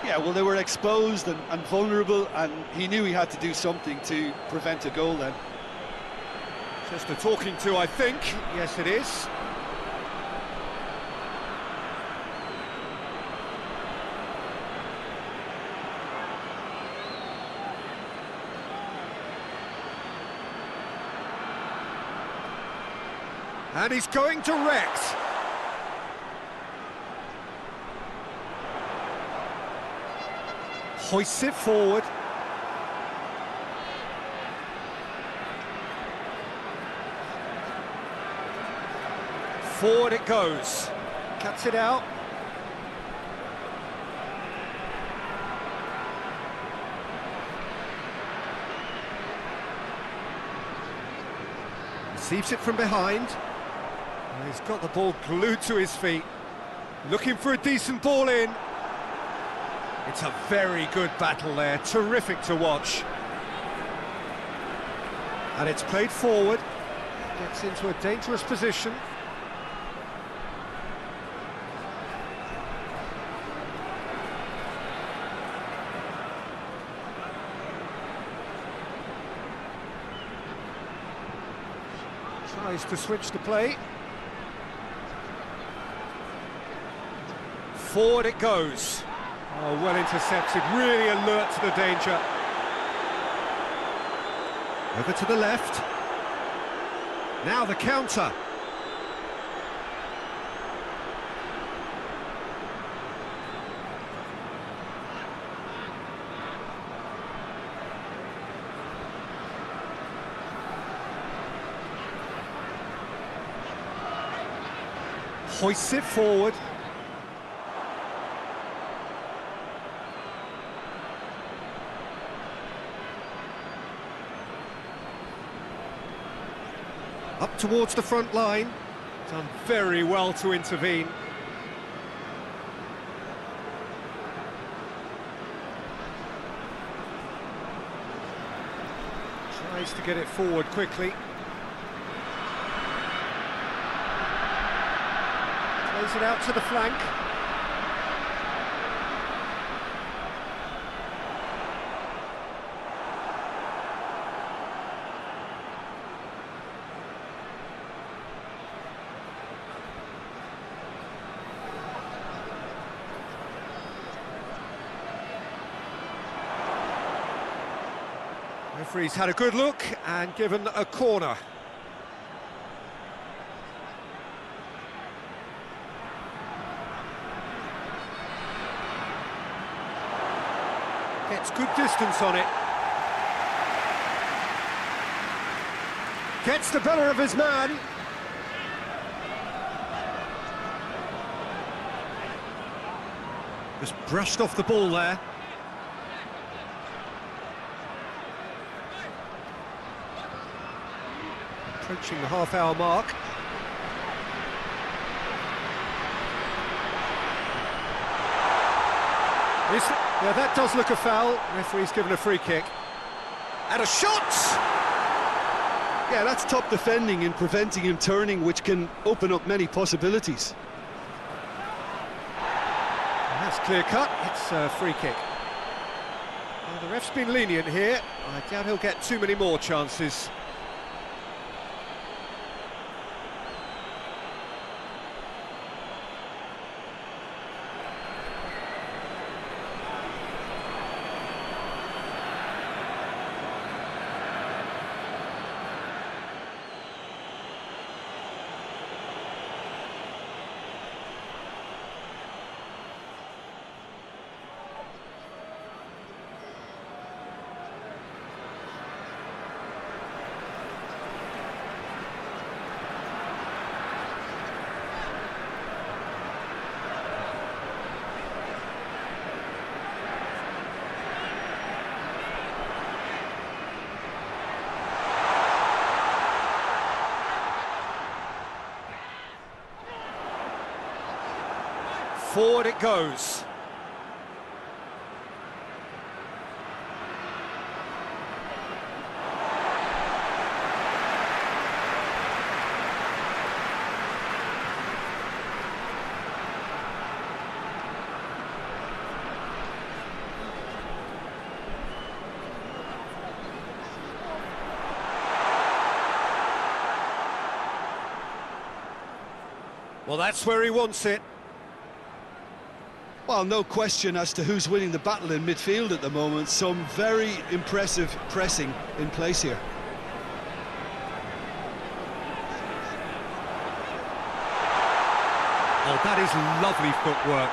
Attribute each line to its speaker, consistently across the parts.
Speaker 1: Yeah, well, they were exposed and vulnerable, and he knew he had to do something to prevent a goal then.
Speaker 2: Just a talking to, I think. Yes, it is. And he's going direct. Hoists it forward. Forward it goes. Cuts it out. Receives it from behind. And he's got the ball glued to his feet. Looking for a decent ball in. It's a very good battle there, terrific to watch. And it's played forward, gets into a dangerous position. Tries to switch the play. Forward it goes. Oh, well intercepted, really alert to the danger. Over to the left. Now the counter. Hoists it forward. Up towards the front line. Done very well to intervene. Tries to get it forward quickly. Plays it out to the flank. Referee's had a good look and given a corner. Gets good distance on it. Gets the better of his man. Just brushed off the ball there. Approaching the half-hour mark. Yeah, that does look a foul. Referee's given a free kick. And a shot!
Speaker 1: Yeah, that's top defending and preventing him turning, which can open up many possibilities.
Speaker 2: And that's clear-cut. It's a free kick. Well, the ref's been lenient here. I doubt he'll get too many more chances. Forward it goes. Well, that's where he wants it.
Speaker 1: Well, no question as to who's winning the battle in midfield at the moment. Some very impressive pressing in place here.
Speaker 2: Oh, that is lovely footwork.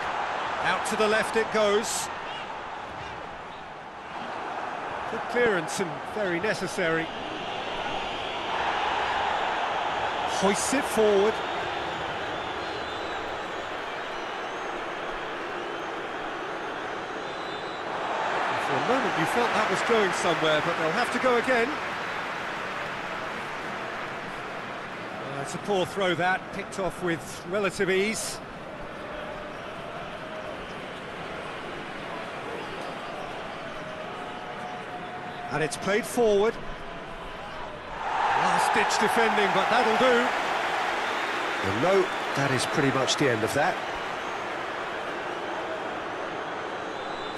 Speaker 2: Out to the left it goes. Good clearance and very necessary. Hoists it forward. For a moment you felt that was going somewhere, but they'll have to go again. It's a poor throw that, picked off with relative ease. And it's played forward. Last-ditch defending, but that'll do.
Speaker 3: Well, no, that is pretty much the end of that.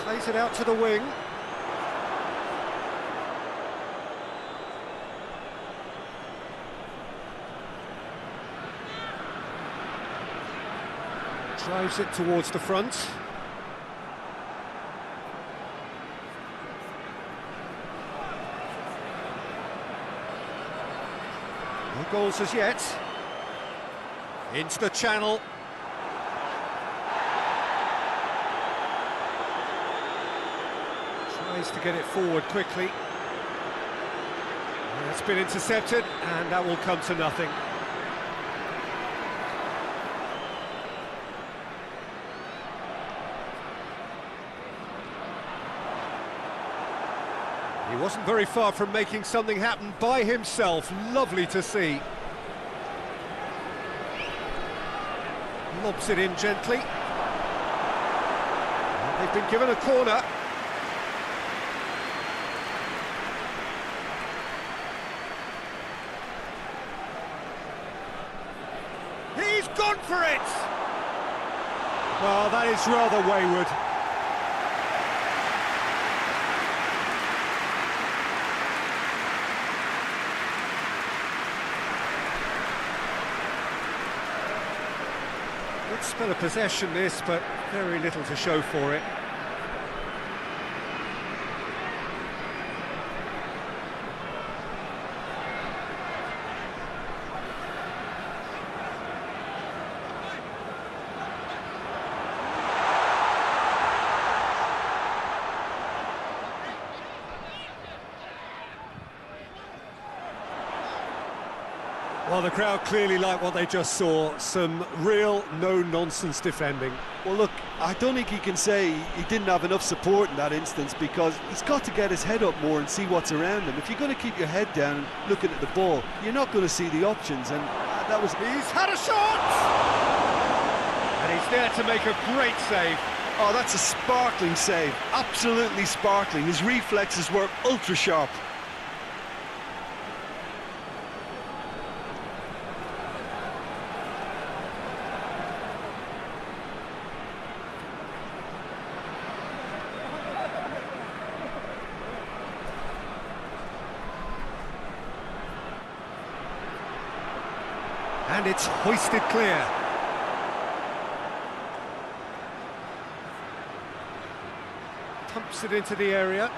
Speaker 2: Plays it out to the wing. Drives it towards the front. No goals as yet. Into the channel. Tries to get it forward quickly. That's been intercepted, and that will come to nothing. He wasn't very far from making something happen by himself. Lovely to see. Lobs it in gently. Well, they've been given a corner. He's gone for it! Well, that is rather wayward. Good spell of possession this, but very little to show for it. Well, the crowd clearly like what they just saw. Some real no-nonsense defending.
Speaker 1: Well, look, I don't think he can say he didn't have enough support in that instance, because he's got to get his head up more and see what's around him. If you're going to keep your head down and looking at the ball, you're not going to see the options, and that was...
Speaker 2: He's had a shot! And he's there to make a great save.
Speaker 1: Oh, that's a sparkling save. Absolutely sparkling. His reflexes were ultra-sharp.
Speaker 2: And it's hoisted clear. Pumps it into the area.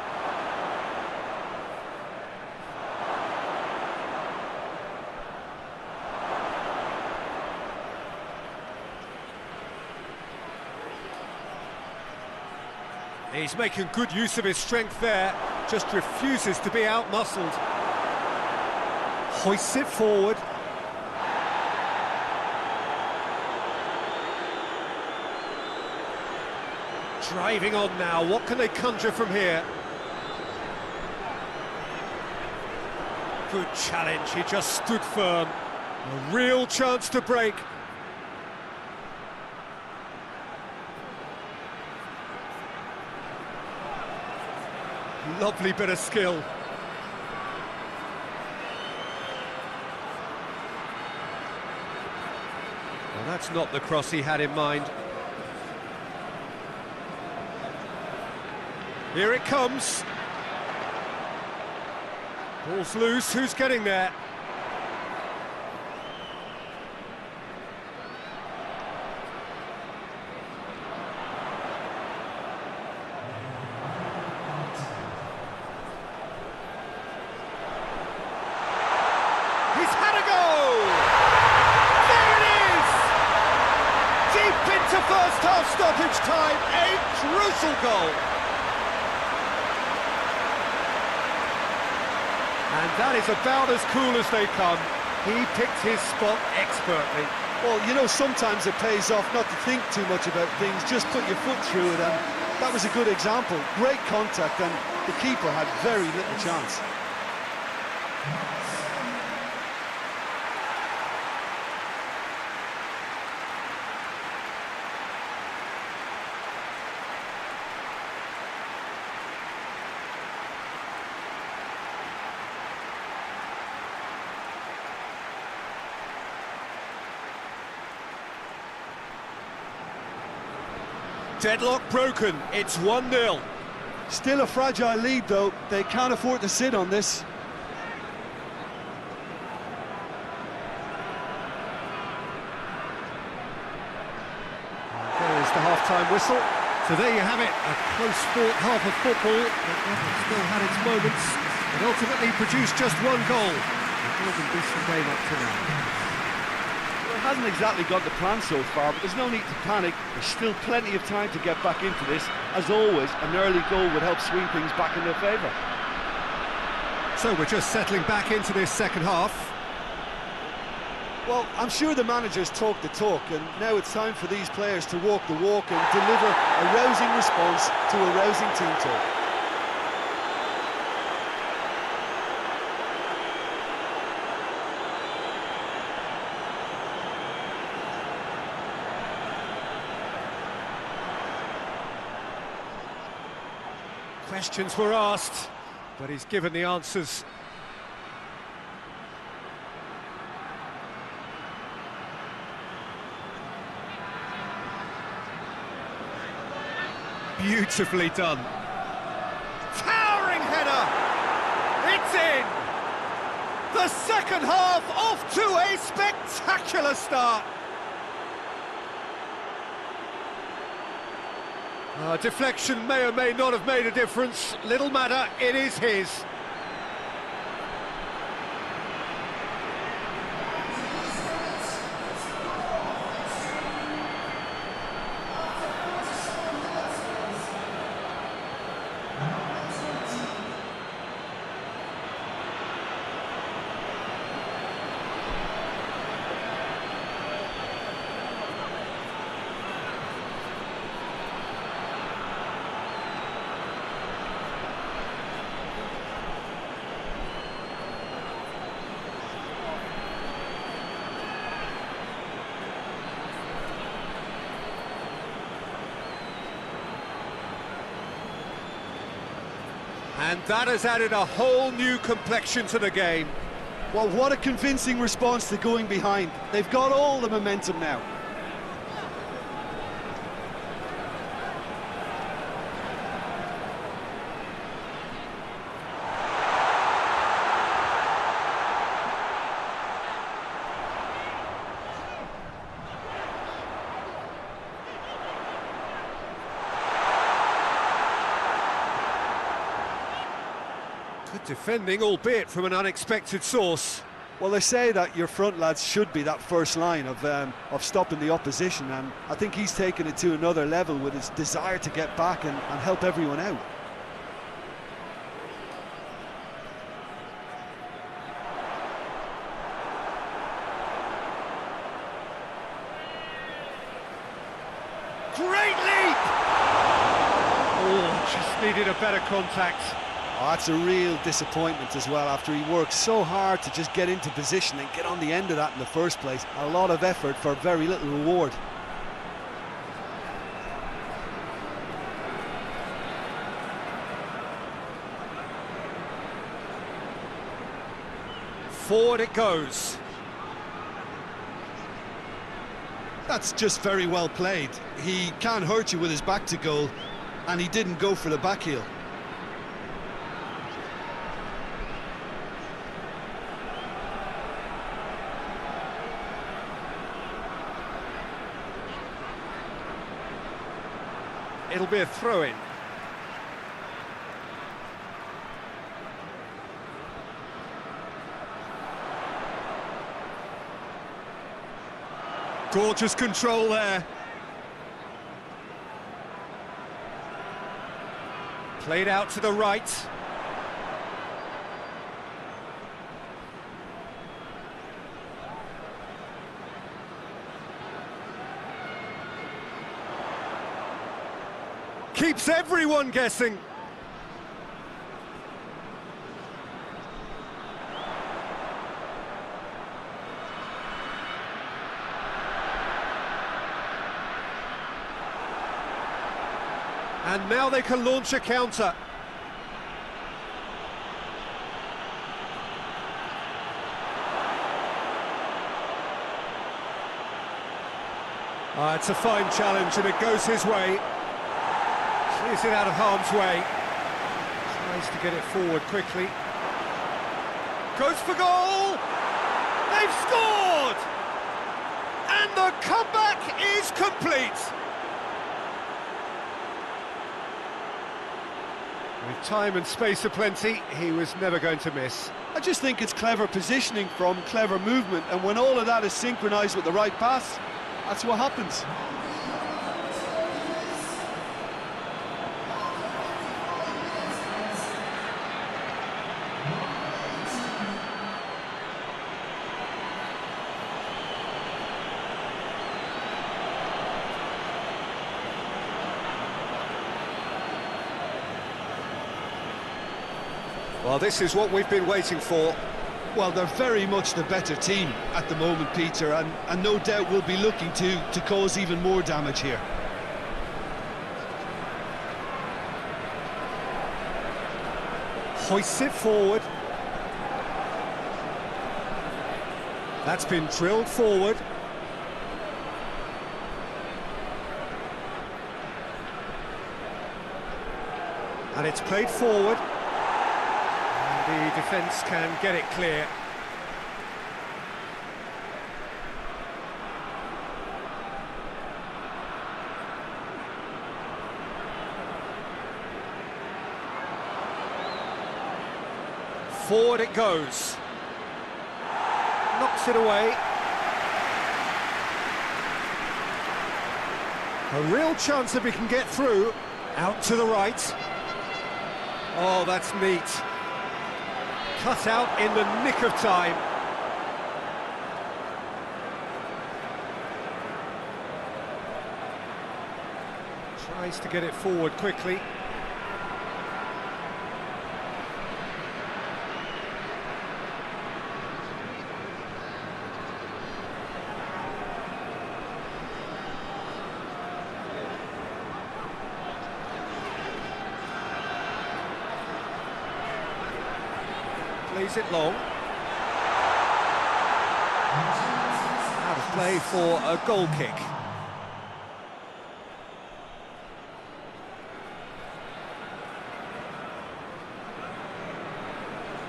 Speaker 2: He's making good use of his strength there, just refuses to be out-muscled. Hoists it forward. Driving on now, what can they conjure from here? Good challenge, he just stood firm. A real chance to break. Lovely bit of skill. Well, that's not the cross he had in mind. Here it comes. Ball's loose, who's getting there? crucial goal. And that is about as cool as they come. He picked his spot expertly.
Speaker 1: Well, you know, sometimes it pays off not to think too much about things, just put your foot through it, and that was a good example. Great contact, and the keeper had very little chance.
Speaker 2: Deadlock broken, it's 1-0.
Speaker 1: Still a fragile lead, though. They can't afford to sit on this.
Speaker 2: There's the half-time whistle. So there you have it, a close-fought half of football, but still had its moments, and ultimately produced just one goal. A more than decent game up to now.
Speaker 1: It hasn't exactly got the plan so far, but there's no need to panic. There's still plenty of time to get back into this. As always, an early goal would help swing things back in their favour.
Speaker 2: So we're just settling back into this second half.
Speaker 1: Well, I'm sure the managers talk the talk, and now it's time for these players to walk the walk and deliver a rousing response to a rousing team talk.
Speaker 2: Questions were asked, but he's given the answers. Beautifully done. Towering header! It's in! The second half off to a spectacular start. Deflection may or may not have made a difference. Little matter, it is his. And that has added a whole new complexion to the game.
Speaker 1: Well, what a convincing response to going behind. They've got all the momentum now.
Speaker 2: Good defending, albeit from an unexpected source.
Speaker 1: Well, they say that your front lads should be that first line of stopping the opposition, and I think he's taken it to another level with his desire to get back and help everyone out.
Speaker 2: Great leap! Oh, just needed a better contact.
Speaker 1: Oh, that's a real disappointment as well, after he worked so hard to just get into position and get on the end of that in the first place. A lot of effort for very little reward.
Speaker 2: Forward it goes.
Speaker 1: That's just very well played. He can't hurt you with his back to goal, and he didn't go for the back heel.
Speaker 2: It'll be a throw-in. Gorgeous control there. Played out to the right. Keeps everyone guessing. And now they can launch a counter. It's a fine challenge and it goes his way. Clears it out of harm's way. Tries to get it forward quickly. Goes for goal! They've scored! And the comeback is complete! With time and space aplenty, he was never going to miss.
Speaker 1: I just think it's clever positioning from clever movement, and when all of that is synchronised with the right pass, that's what happens.
Speaker 2: Well, this is what we've been waiting for.
Speaker 1: Well, they're very much the better team at the moment, Peter, and no doubt will be looking to cause even more damage here.
Speaker 2: Hoists it forward. That's been drilled forward. And it's played forward. The defence can get it clear. Forward it goes. Knocks it away. A real chance that we can get through. Out to the right. Oh, that's neat. Cut out in the nick of time. Tries to get it forward quickly. Plays it long. Out of play for a goal kick.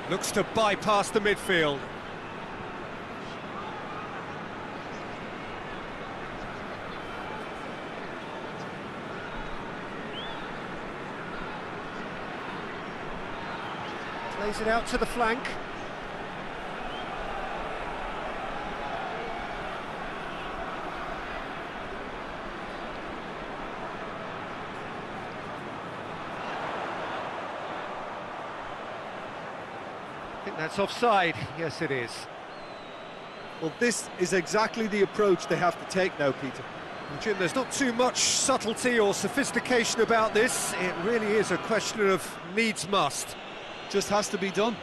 Speaker 2: Looks to bypass the midfield. Plays it out to the flank. I think that's offside. Yes, it is.
Speaker 1: Well, this is exactly the approach they have to take now, Peter.
Speaker 2: Well, Jim, there's not too much subtlety or sophistication about this. It really is a question of needs must.
Speaker 1: Just has to be done.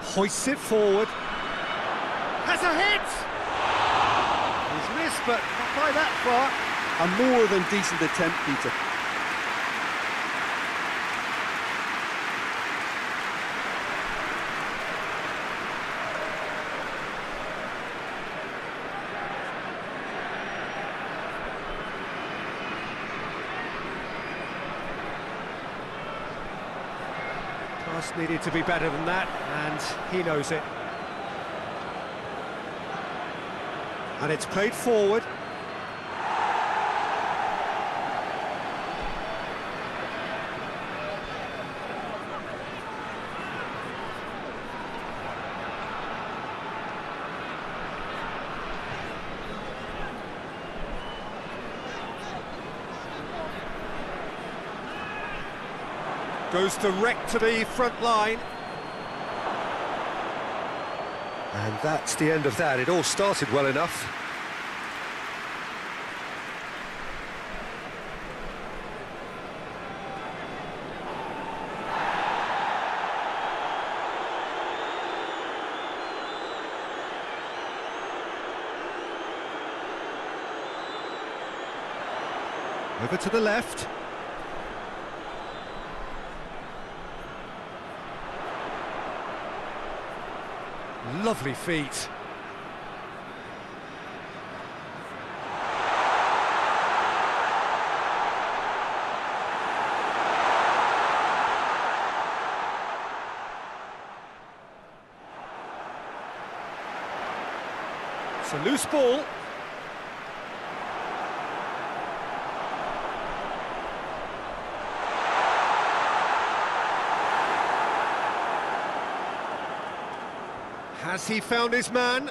Speaker 2: Hoists it forward. Has a hit! He's missed, but not by that far.
Speaker 1: A more than decent attempt, Peter.
Speaker 2: Pass needed to be better than that, and he knows it. And it's played forward. Goes direct to the front line.
Speaker 3: And that's the end of that. It all started well enough.
Speaker 2: Over to the left. Lovely feet. It's a loose ball. Has he found his man?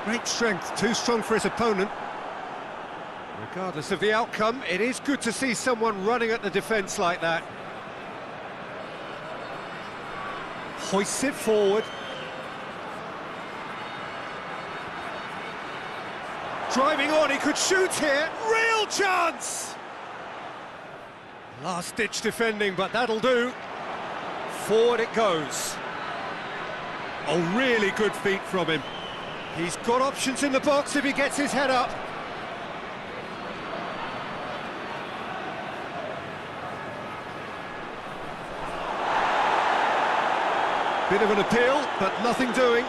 Speaker 2: Great strength, too strong for his opponent. Regardless of the outcome, it is good to see someone running at the defence like that. Hoists it forward. Driving on, he could shoot here, real chance! Last-ditch defending, but that'll do. Forward it goes. Oh, really good feet from him. He's got options in the box if he gets his head up. Bit of an appeal, but nothing doing.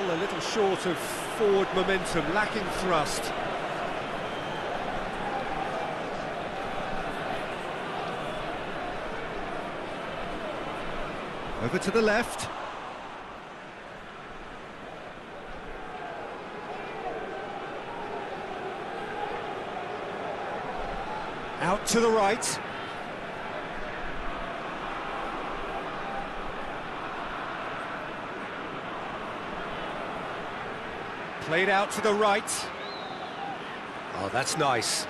Speaker 2: A little short of forward momentum, lacking thrust. Over to the left. Out to the right. Played out to the right.
Speaker 3: Oh, that's nice.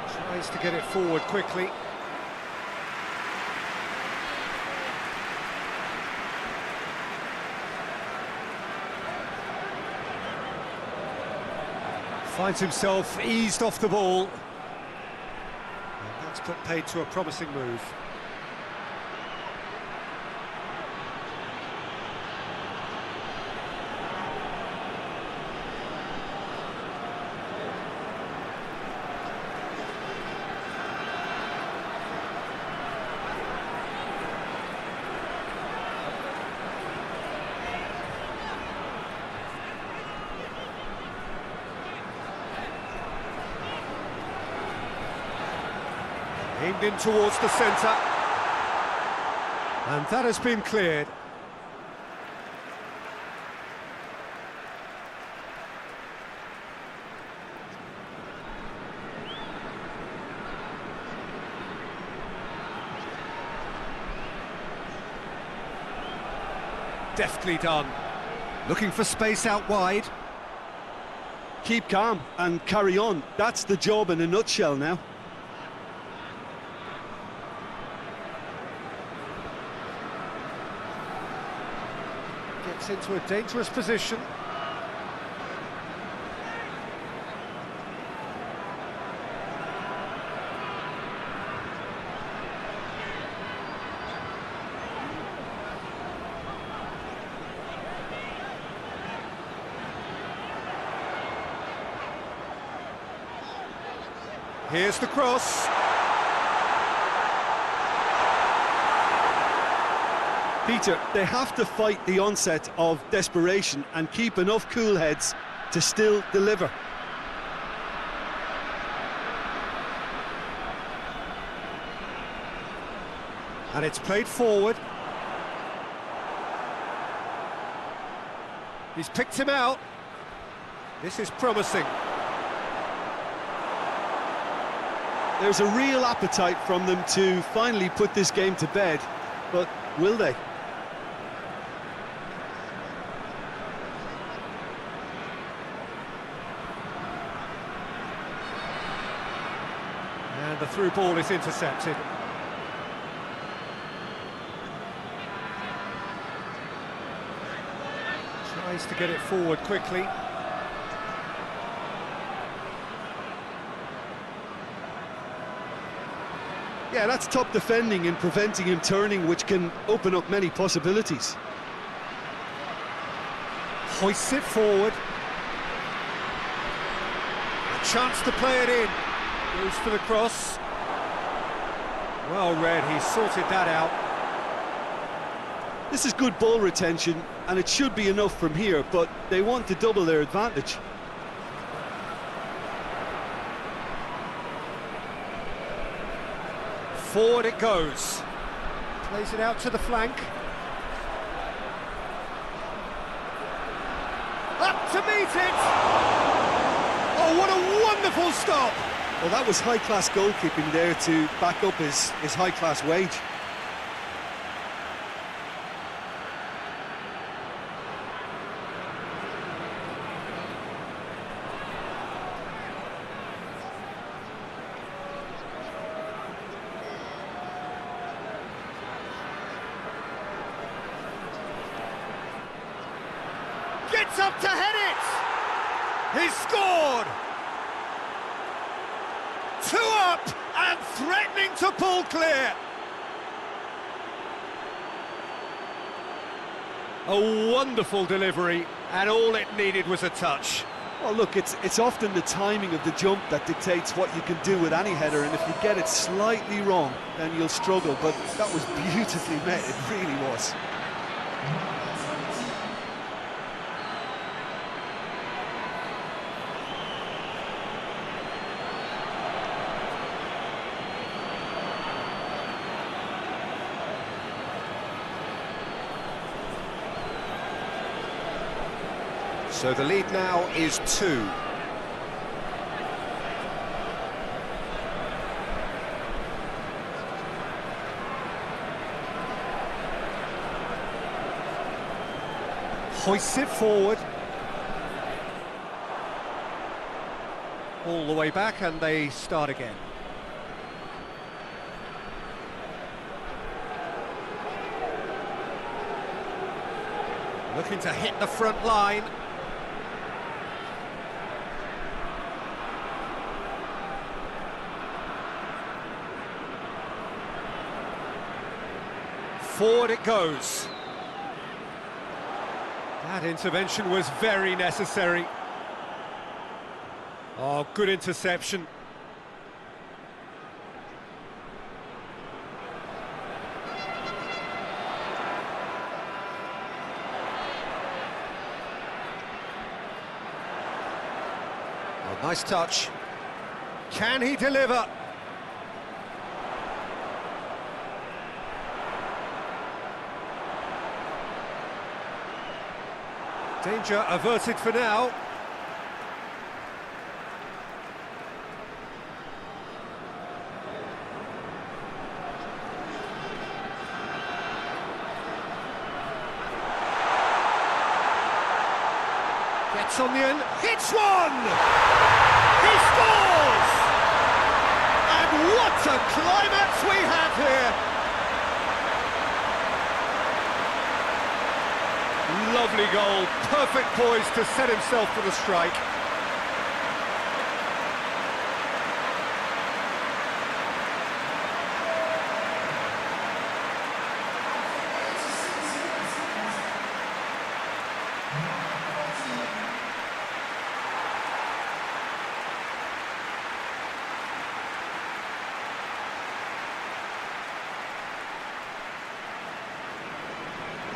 Speaker 2: Tries to get it forward quickly. Finds himself eased off the ball. That's put paid to a promising move. Aimed in towards the centre. And that has been cleared. Deftly done. Looking for space out wide.
Speaker 1: Keep calm and carry on. That's the job in a nutshell now.
Speaker 2: Gets into a dangerous position. Here's the cross.
Speaker 1: Peter, they have to fight the onset of desperation and keep enough cool heads to still deliver.
Speaker 2: And it's played forward. He's picked him out. This is promising.
Speaker 1: There's a real appetite from them to finally put this game to bed, but will they?
Speaker 2: And the through ball is intercepted. Tries to get it forward quickly.
Speaker 1: Yeah, that's top defending and preventing him turning, which can open up many possibilities.
Speaker 2: Hoists it forward. A chance to play it in. Goes for the cross. Well read, he sorted that out.
Speaker 1: This is good ball retention, and it should be enough from here, but they want to double their advantage.
Speaker 2: Forward it goes. Plays it out to the flank. Up to meet it! Oh, what a wonderful stop!
Speaker 1: Well, that was high-class goalkeeping there to back up his high-class wage.
Speaker 2: Gets up to head it! He's scored! 2 up and threatening to pull clear. A wonderful delivery, and all it needed was a touch.
Speaker 1: Well, look, it's often the timing of the jump that dictates what you can do with any header, and if you get it slightly wrong, then you'll struggle, but that was beautifully met, it really was.
Speaker 3: So the lead now is 2.
Speaker 2: Hoists it forward. All the way back, and they start again. Looking to hit the front line. Forward it goes. That intervention was very necessary. Oh, good interception.
Speaker 3: Oh, nice touch.
Speaker 2: Can he deliver? Danger averted for now. Gets on the end, hits one! He scores! And what a climax we have here! Lovely goal, perfect poise to set himself for the strike.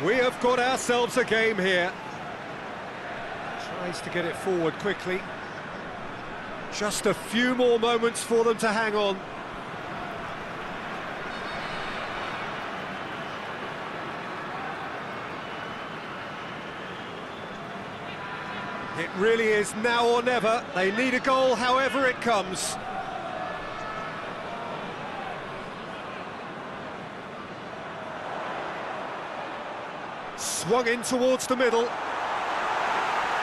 Speaker 2: We have got ourselves a game here. Tries to get it forward quickly. Just a few more moments for them to hang on. It really is now or never. They need a goal however it comes. Swung in towards the middle.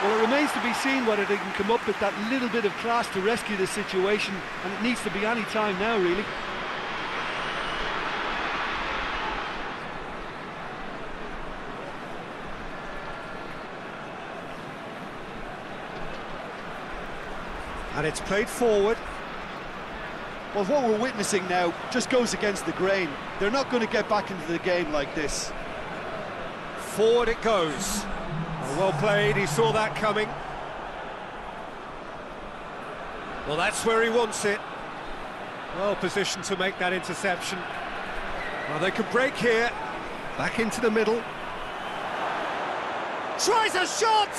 Speaker 1: Well, it remains to be seen whether they can come up with that little bit of class to rescue the situation, and it needs to be any time now, really.
Speaker 2: And it's played forward.
Speaker 1: Well, what we're witnessing now just goes against the grain. They're not going to get back into the game like this.
Speaker 2: Forward it goes. Well played, he saw that coming. Well, that's where he wants it. Well positioned to make that interception. Well, they could break here. Back into the middle. Tries a shot!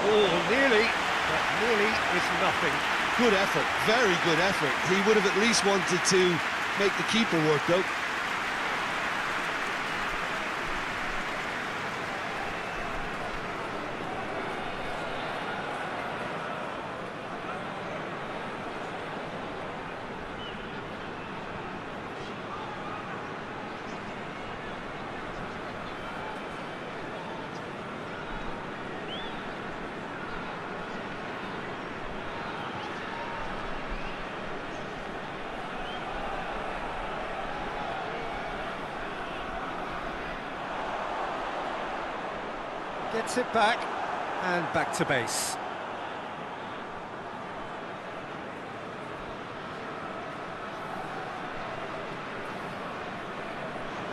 Speaker 2: Oh, nearly. But nearly is nothing.
Speaker 1: Good effort, very good effort. He would have at least wanted to make the keeper work, though.
Speaker 2: Gets it back, and back to base.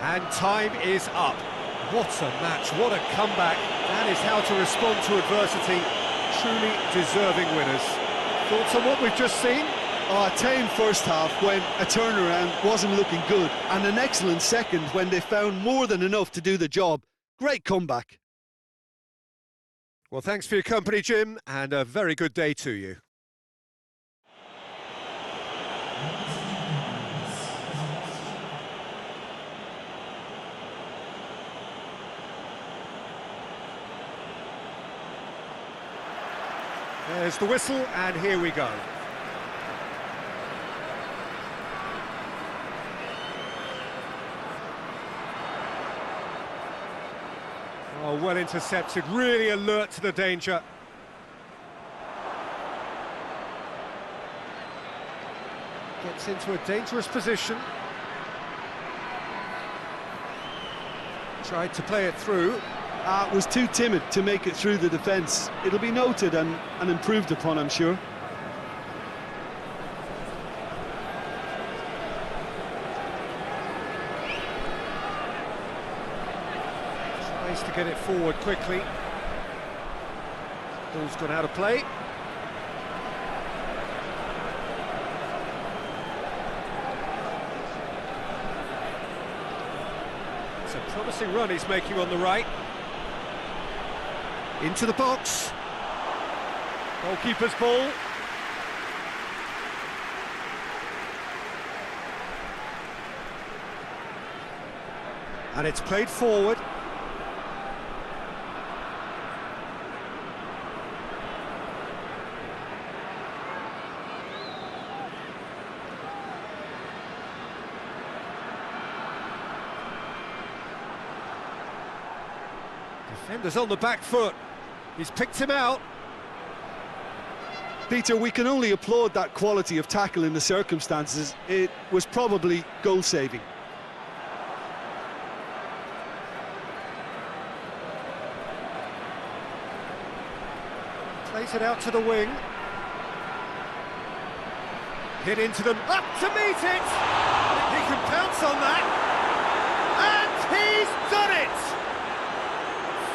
Speaker 2: And time is up. What a match, what a comeback. That is how to respond to adversity. Truly deserving winners. Thoughts on what we've just seen?
Speaker 1: Oh, a tame first half when a turnaround wasn't looking good, and an excellent second when they found more than enough to do the job. Great comeback.
Speaker 2: Well, thanks for your company, Jim, and a very good day to you. There's the whistle, and here we go. Oh, well intercepted, really alert to the danger. Gets into a dangerous position. Tried to play it through.
Speaker 1: Was too timid to make it through the defence. It'll be noted and improved upon, I'm sure.
Speaker 2: To get it forward quickly. Ball's gone out of play. It's a promising run he's making on the right. Into the box. Goalkeeper's ball. And it's played forward. Defender's on the back foot. He's picked him out.
Speaker 1: Peter, we can only applaud that quality of tackle in the circumstances. It was probably goal-saving.
Speaker 2: Plays it out to the wing. Hit into them. Up to meet it! He can pounce on that. And he's done it!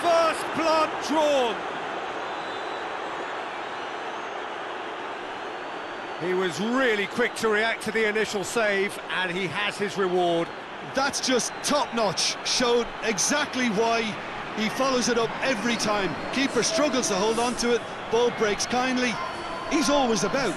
Speaker 2: First blood drawn. He was really quick to react to the initial save, and he has his reward.
Speaker 1: That's just top-notch. Showed exactly why he follows it up every time. Keeper struggles to hold on to it, ball breaks kindly. He's always about.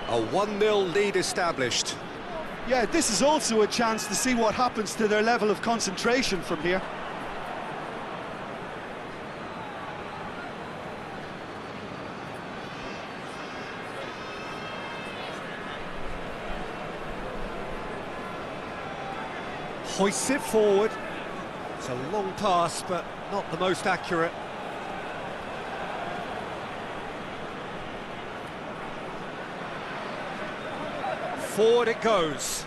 Speaker 2: A 1-0 lead established.
Speaker 1: Yeah, this is also a chance to see what happens to their level of concentration from here.
Speaker 2: Hoists it forward. It's a long pass, but not the most accurate. Forward it goes.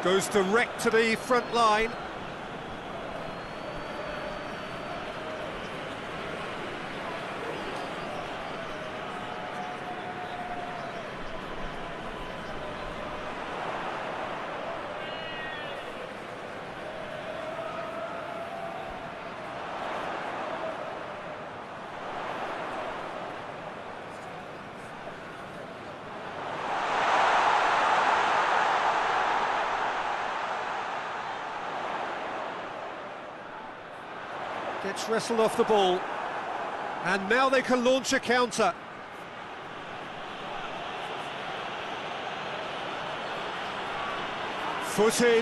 Speaker 2: Goes direct to the front line. Gets wrestled off the ball, and now they can launch a counter. Foot in.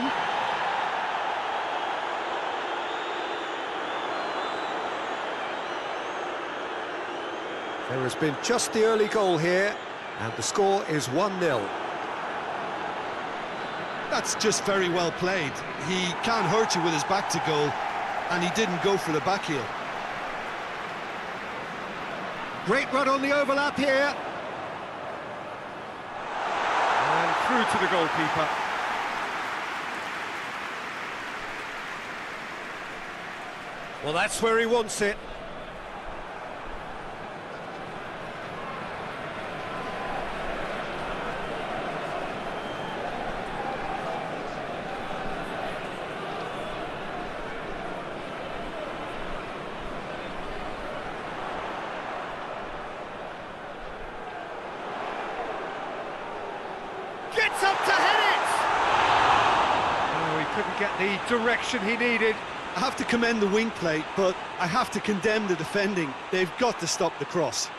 Speaker 2: There has been just the early goal here, and the score is 1-0.
Speaker 1: That's just very well played. He can't hurt you with his back to goal, and he didn't go for the back heel.
Speaker 2: Great run on the overlap here. And through to the goalkeeper. Well, that's where he wants it. Gets up to head it! Oh, he couldn't get the direction he needed.
Speaker 1: I have to commend the wing play, but I have to condemn the defending. They've got to stop the cross.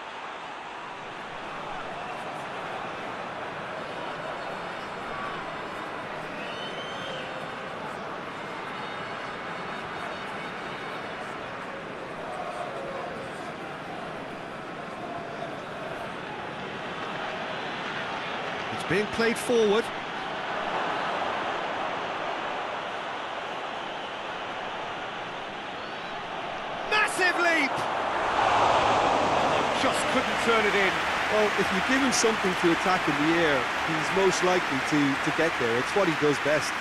Speaker 2: It's being played forward. Massive leap! Just couldn't turn it in.
Speaker 1: Well, if you give him something to attack in the air, he's most likely to get there. It's what he does best.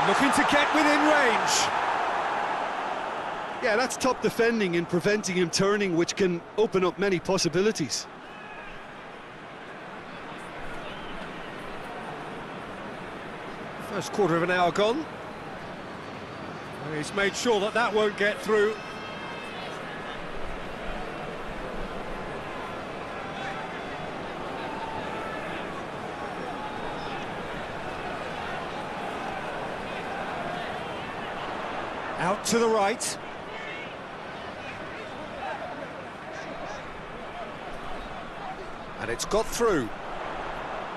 Speaker 2: Looking to get within range.
Speaker 1: Yeah, that's top defending and preventing him turning, which can open up many possibilities.
Speaker 2: First quarter of an hour gone. He's made sure that that won't get through. Out to the right. And it's got through.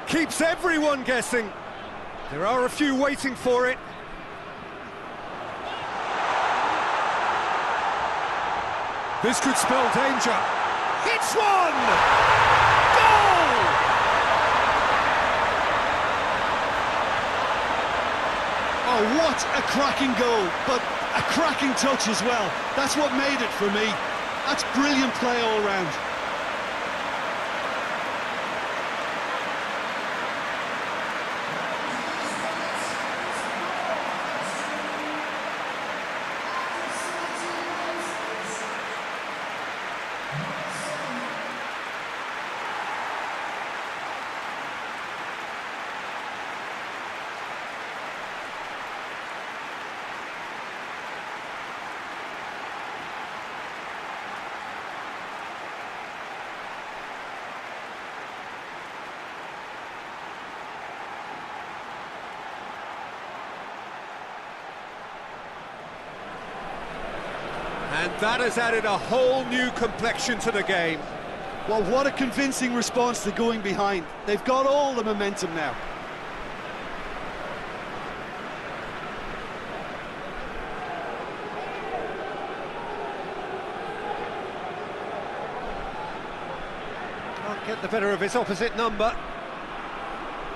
Speaker 2: Keeps everyone guessing. There are a few waiting for it. This could spell danger. It's one! Goal!
Speaker 1: Oh, what a cracking goal! But A cracking touch as well. That's what made it for me. That's brilliant play all round.
Speaker 2: And that has added a whole new complexion to the game.
Speaker 1: Well, what a convincing response to going behind. They've got all the momentum now.
Speaker 2: Can't get the better of his opposite number.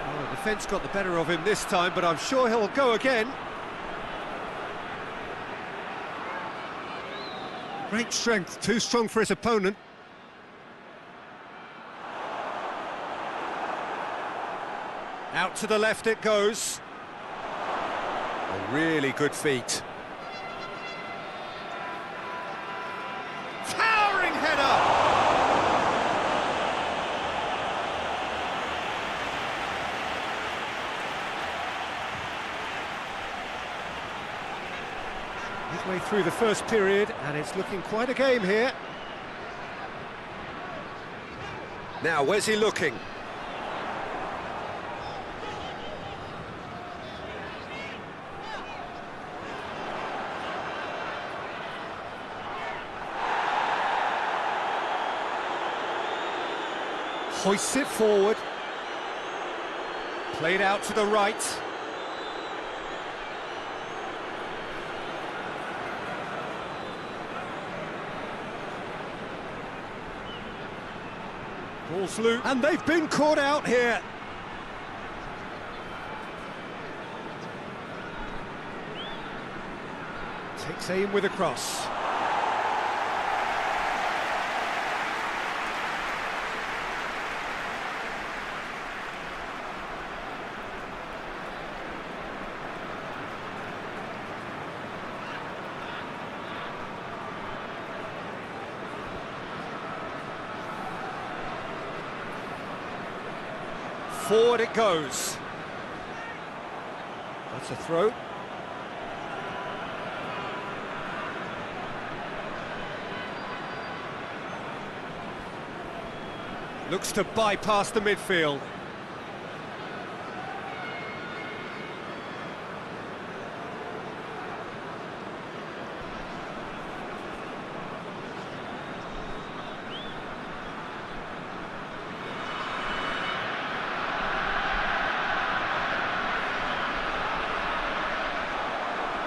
Speaker 2: Well, the defence got the better of him this time, but I'm sure he'll go again. Great strength, too strong for his opponent. Out to the left it goes. A really good feat. Towering header! Midway through the first period, and it's looking quite a game here. Now, where's he looking? Hoists it forward. Played out to the right. Ball's loose, and they've been caught out here. Takes aim with a cross. Forward it goes. That's a throw. Looks to bypass the midfield.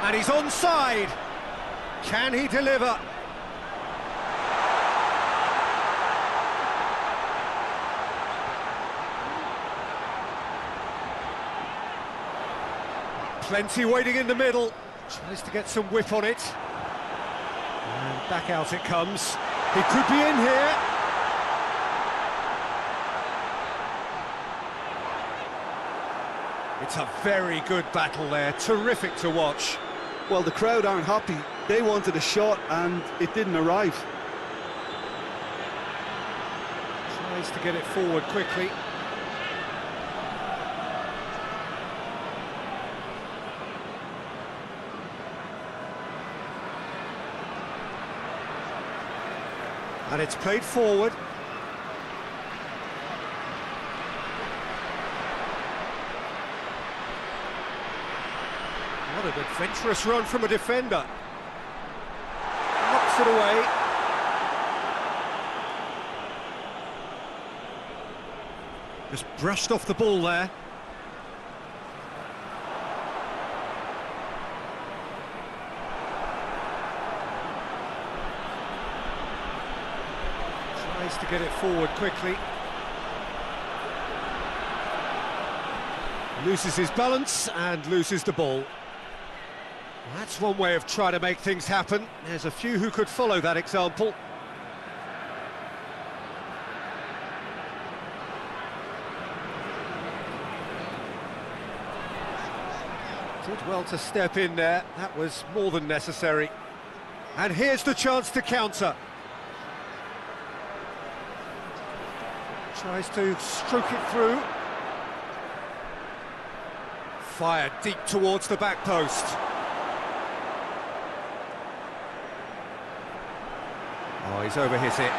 Speaker 2: And he's onside. Can he deliver? Plenty waiting in the middle. Tries to get some whip on it. And back out it comes. He could be in here. It's a very good battle there. Terrific to watch.
Speaker 1: Well, the crowd aren't happy. They wanted a shot and it didn't arrive.
Speaker 2: Tries to get it forward quickly. And it's played forward. What an adventurous run from a defender. Knocks it away. Just brushed off the ball there. Tries to get it forward quickly. Loses his balance and loses the ball. That's one way of trying to make things happen. There's a few who could follow that example. Did well to step in there. That was more than necessary. And here's the chance to counter. Tries to stroke it through. Fired deep towards the back post. Oh, he's overhit it.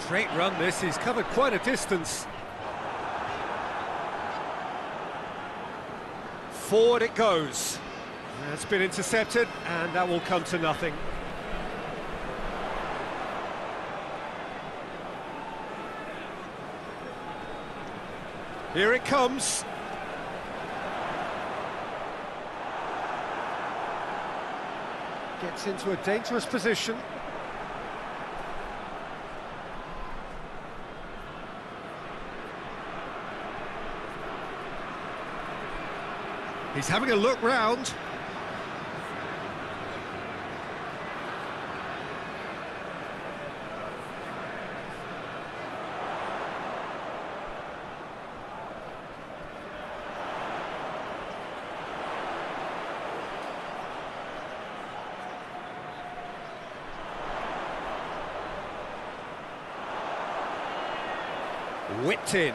Speaker 2: Great run this, he's covered quite a distance. Forward it goes. That's been intercepted, and that will come to nothing. Here it comes. Gets into a dangerous position. He's having a look round. Whipped in. And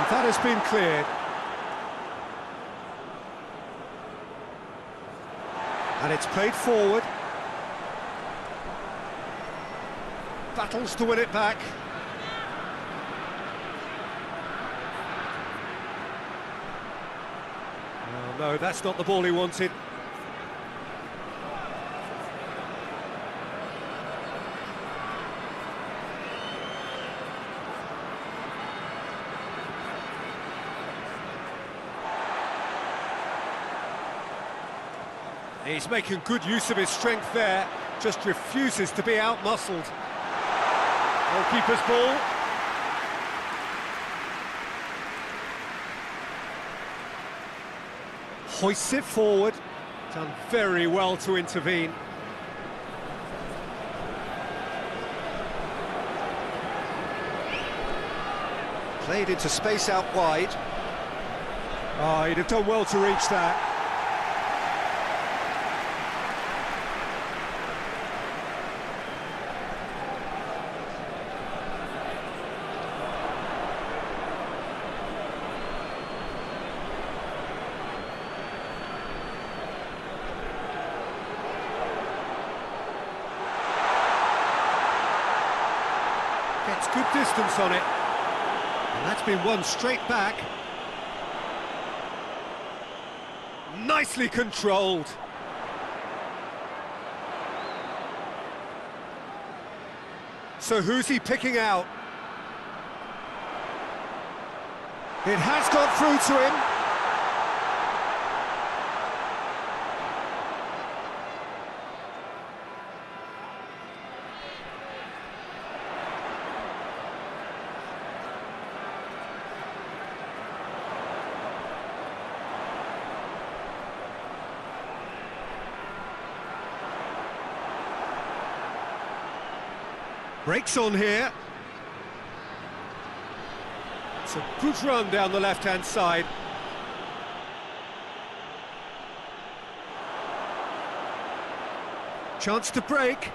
Speaker 2: that has been cleared. And it's played forward. Battles to win it back. Oh, no, that's not the ball he wanted. He's making good use of his strength there, just refuses to be out-muscled. Goalkeeper's ball. Hoists it forward. Done very well to intervene.
Speaker 3: Played into space out wide.
Speaker 2: Oh, he'd have done well to reach that. Gets good distance on it. And that's been won straight back. Nicely controlled. So who's he picking out? It has got through to him. Breaks on here. It's a good run down the left-hand side. Chance to break.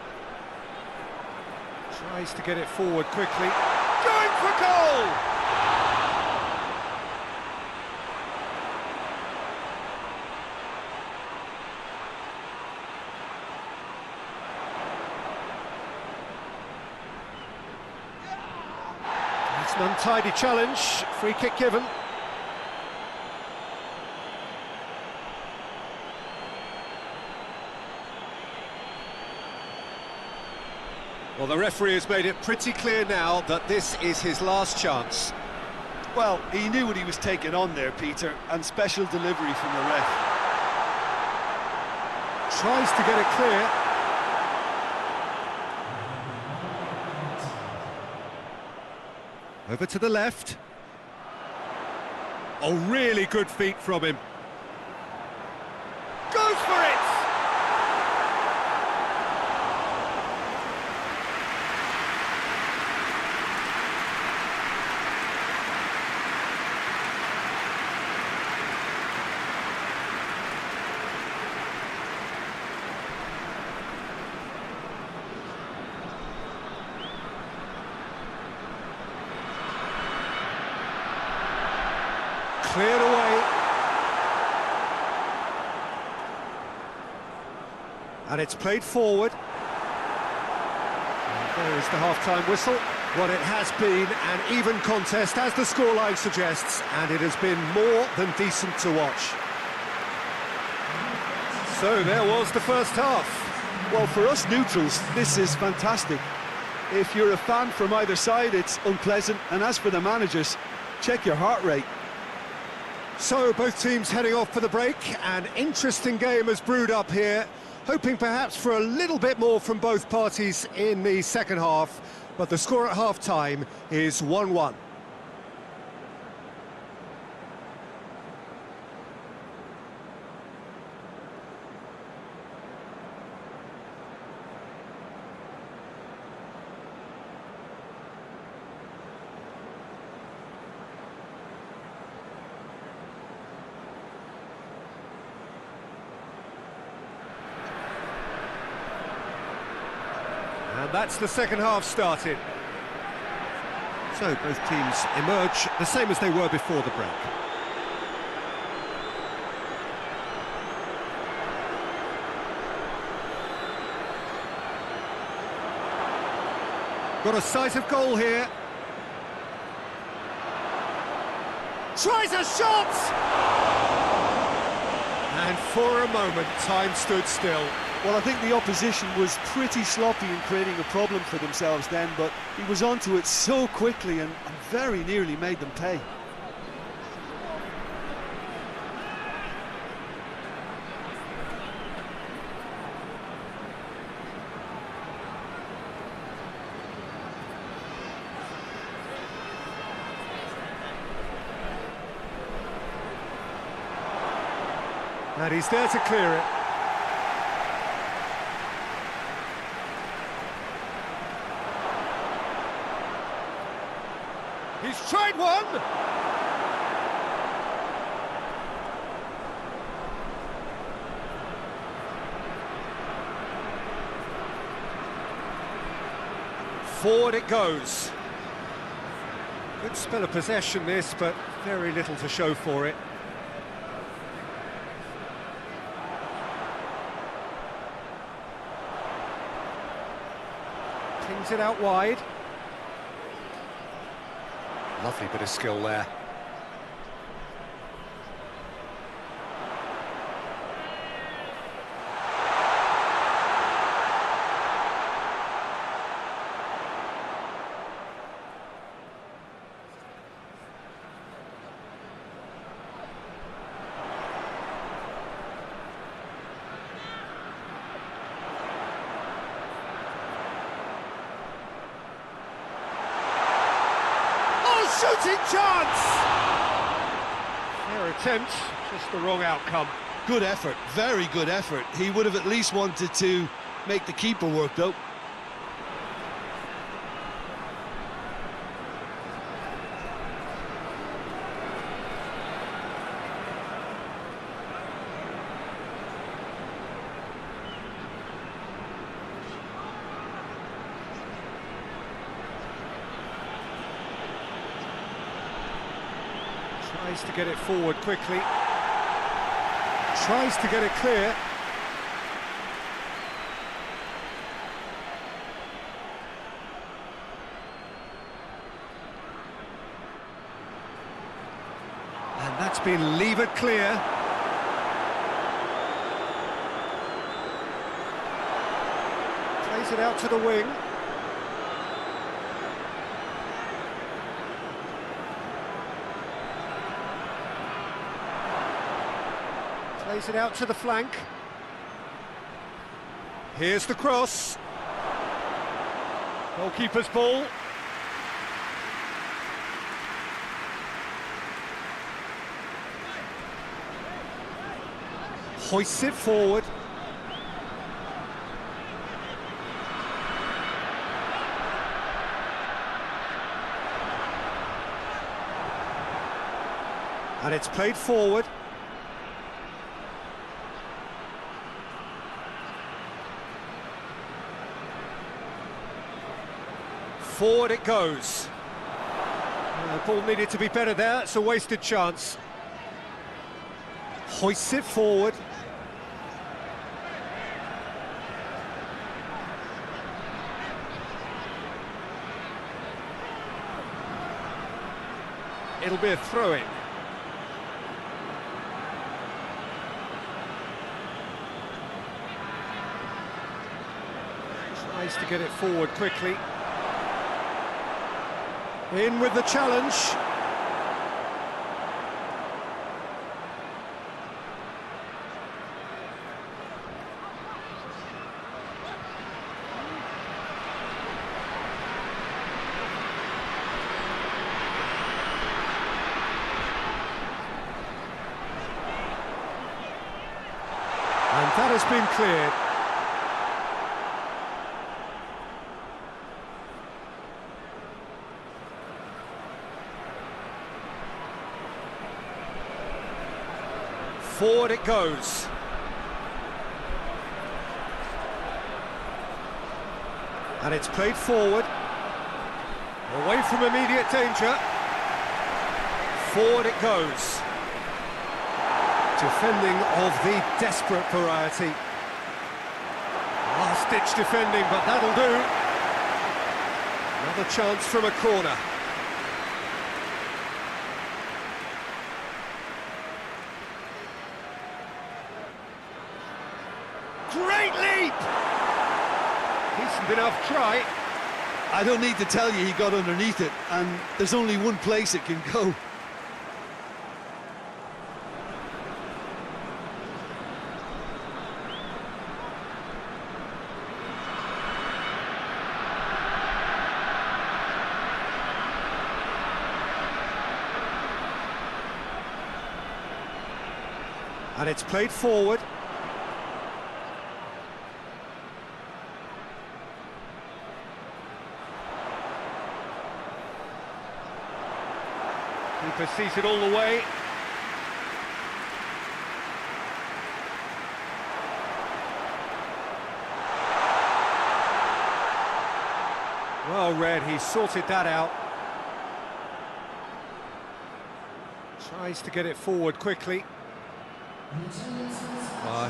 Speaker 2: Tries to get it forward quickly. Going for goal! It's an untidy challenge, free kick given. Well, the referee has made it pretty clear now that this is his last chance.
Speaker 1: Well, he knew what he was taking on there, Peter, and special delivery from the ref.
Speaker 2: Tries to get it clear. Over to the left. Oh, really good feet from him. Goes for it! Cleared away. And it's played forward. And there is the half-time whistle. Well, it has been an even contest, as the scoreline suggests, and it has been more than decent to watch. So there was the first half.
Speaker 1: Well, for us neutrals, this is fantastic. If you're a fan from either side, it's unpleasant, and as for the managers, check your heart rate.
Speaker 2: So both teams heading off for the break. An interesting game has brewed up here, hoping perhaps for a little bit more from both parties in the second half, but the score at half-time is 1-1. And that's the second half started. So both teams emerge the same as they were before the break. Got a sight of goal here. Tries a shot! And for a moment, time stood still.
Speaker 1: Well, I think the opposition was pretty sloppy in creating a problem for themselves then, but he was onto it so quickly and very nearly made them pay.
Speaker 2: And he's there to clear it. He's tried one! Forward it goes. Good spell of possession this, but very little to show for it. Pings it out wide. Lovely bit of skill there. Shooting chance! Fair attempt, just the wrong outcome.
Speaker 1: Good effort, very good effort. He would have at least wanted to make the keeper work, though.
Speaker 2: Tries to get it forward quickly. Tries to get it clear. And that's been levered clear. Plays it out to the wing. Plays it out to the flank. Here's the cross. Goalkeeper's ball. Hoists it forward. And it's played forward. Forward it goes. The ball needed to be better there, it's a wasted chance. Hoists it forward. It'll be a throw-in. Tries to get it forward quickly. In with the challenge. And that has been cleared. Forward it goes. And it's played forward. Away from immediate danger. Forward it goes. Defending of the desperate variety. Last-ditch defending, but that'll do. Another chance from a corner. Great leap! Decent enough try.
Speaker 1: I don't need to tell you he got underneath it, and there's only one place it can go.
Speaker 2: And it's played forward. Keeper sees it all the way. Well read, he sorted that out. Tries to get it forward quickly.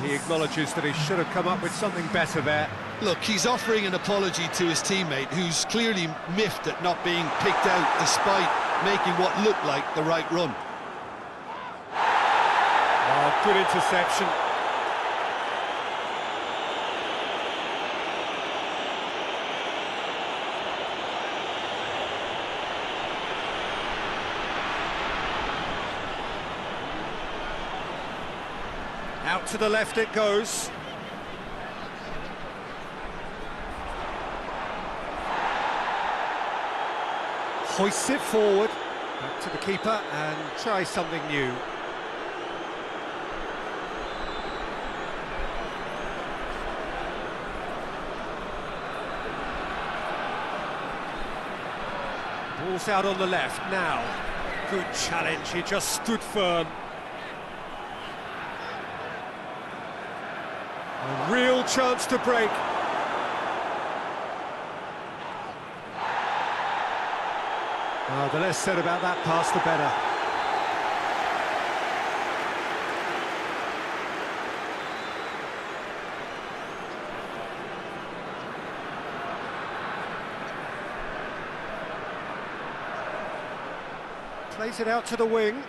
Speaker 2: He acknowledges that he should have come up with something better there.
Speaker 1: Look, he's offering an apology to his teammate, who's clearly miffed at not being picked out despite making what looked like the right run.
Speaker 2: Oh, good interception. Out to the left it goes. Hoists it forward. Back to the keeper and try something new. Ball's out on the left now. Good challenge, he just stood firm. A real chance to break. The less said about that pass, the better. Plays it out to the wing.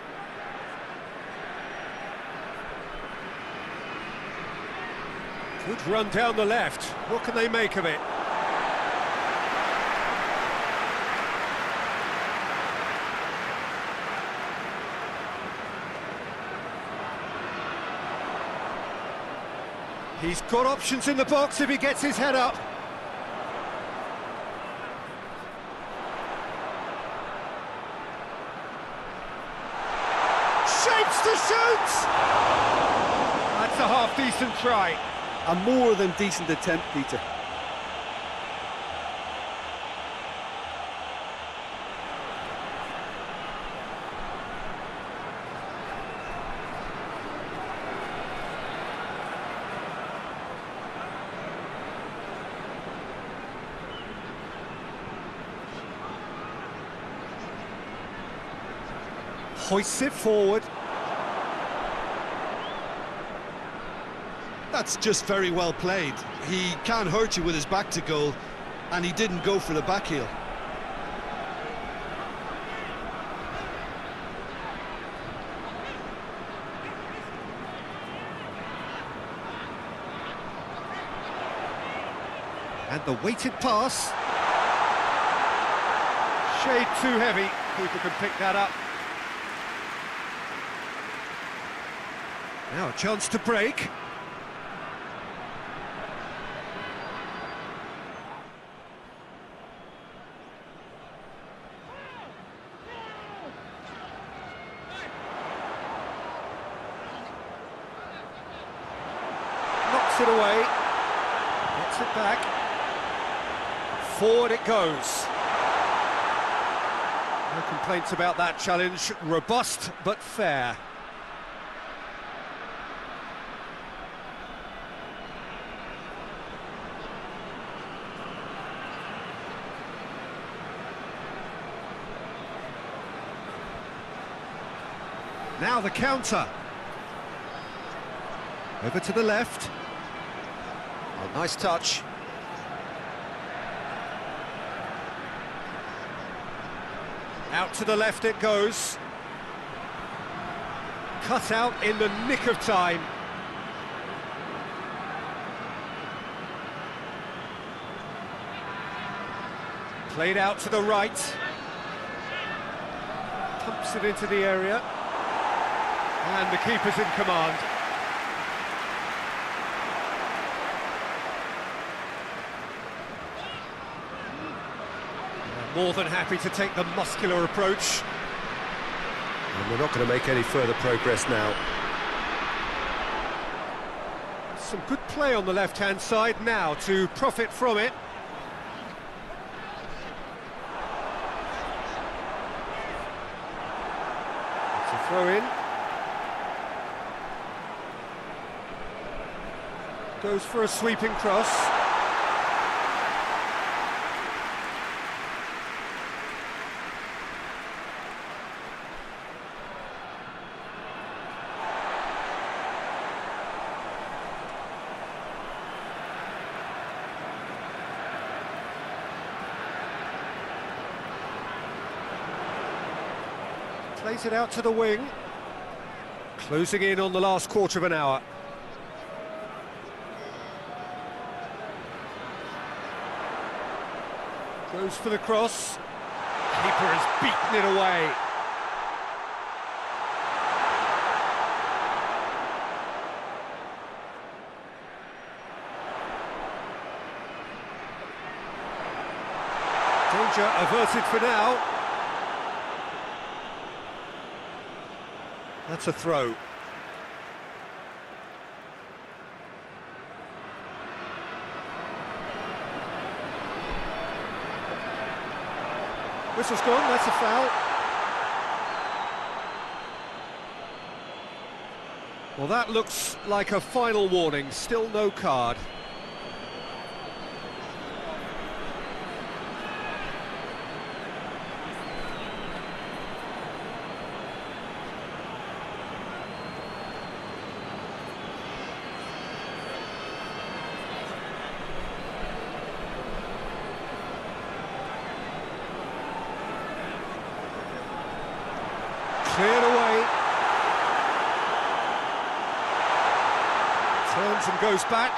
Speaker 2: Good run down the left. What can they make of it? He's got options in the box if he gets his head up. Shapes to shoot! That's a half-decent try.
Speaker 1: A more than decent attempt, Peter.
Speaker 2: Hoists it forward.
Speaker 1: That's just very well played. He can't hurt you with his back to goal, and he didn't go for the back heel.
Speaker 2: And the weighted pass. Shade too heavy. Keeper can pick that up. Now a chance to break. Knocks it away. Gets it back. Forward it goes. No complaints about that challenge. Robust but fair. Now the counter. Over to the left.
Speaker 3: Oh, nice touch.
Speaker 2: Out to the left it goes. Cut out in the nick of time. Played out to the right. Pumps it into the area. And the keeper's in command. More than happy to take the muscular approach.
Speaker 3: And we're not going to make any further progress now.
Speaker 2: Some good play on the left-hand side now to profit from it. It's a throw-in. Goes for a sweeping cross. Plays it out to the wing. Closing in on the last quarter of an hour. Goes for the cross. Keeper has beaten it away. Danger averted for now. That's a throw. Whistle's gone, that's a foul. Well, that looks like a final warning, still no card. Cleared away. Turns and goes back.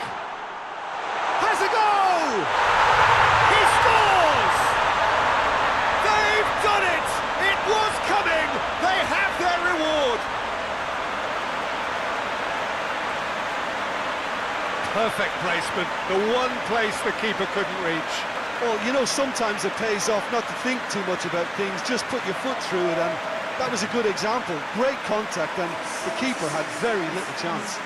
Speaker 2: Has a goal! He scores! They've done it! It was coming! They have their reward! Perfect placement, the one place the keeper couldn't reach.
Speaker 1: Well, you know, sometimes it pays off not to think too much about things, just put your foot through it, and that was a good example. Great contact, and the keeper had very little chance.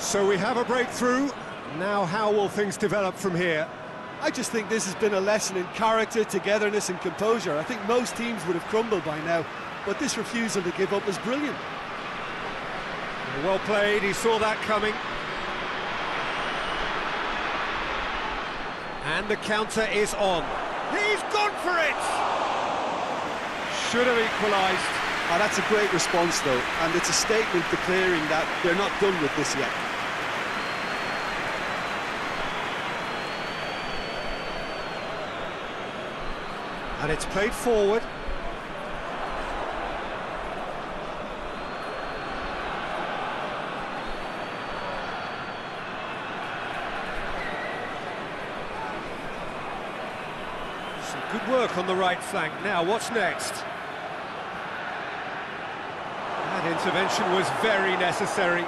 Speaker 2: So we have a breakthrough. Now how will things develop from here?
Speaker 1: I just think this has been a lesson in character, togetherness and composure. I think most teams would have crumbled by now, but this refusal to give up was brilliant.
Speaker 2: Well played, he saw that coming. And the counter is on. He's gone for it! Should have equalised.
Speaker 1: Oh, that's a great response though, and it's a statement declaring that they're not done with this yet.
Speaker 2: And it's played forward. Some good work on the right flank. Now, what's next? That intervention was very necessary.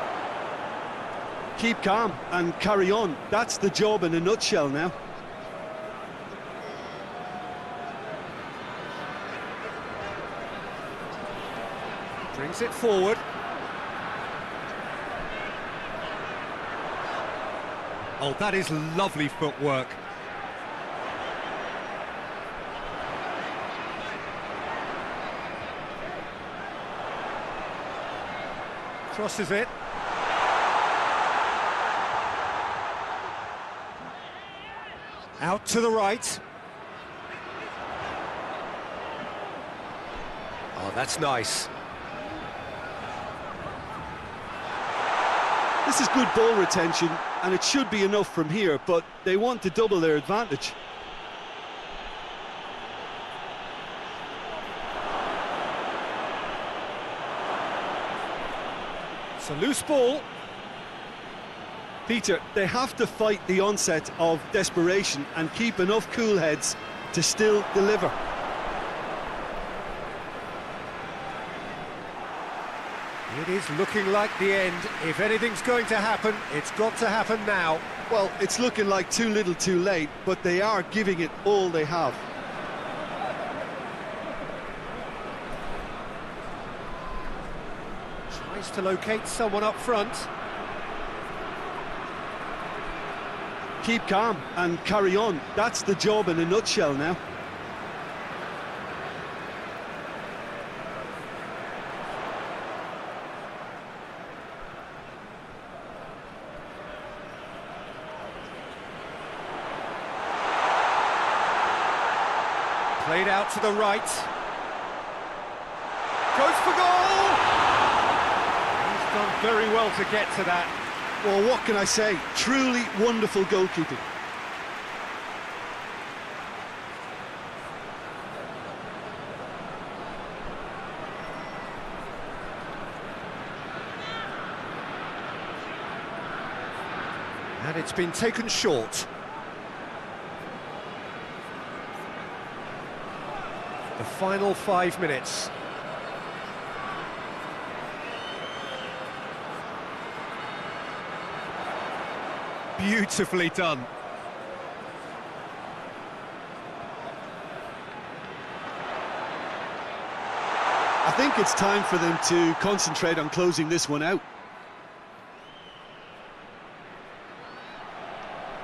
Speaker 1: Keep calm and carry on. That's the job in a nutshell now.
Speaker 2: Brings it forward. Oh, that is lovely footwork. Crosses it. Out to the right. Oh, that's nice.
Speaker 1: This is good ball retention, and it should be enough from here, but they want to double their advantage.
Speaker 2: It's a loose ball.
Speaker 1: Peter, they have to fight the onset of desperation and keep enough cool heads to still deliver.
Speaker 2: It is looking like the end. If anything's going to happen, it's got to happen now.
Speaker 1: Well, it's looking like too little too late, but they are giving it all they have.
Speaker 2: Tries to locate someone up front.
Speaker 1: Keep calm and carry on. That's the job in a nutshell now.
Speaker 2: Played out to the right. Goes for goal! He's done very well to get to that.
Speaker 1: Well, what can I say? Truly wonderful goalkeeping.
Speaker 2: And it's been taken short. The final 5 minutes. Beautifully done.
Speaker 1: I think it's time for them to concentrate on closing this one out.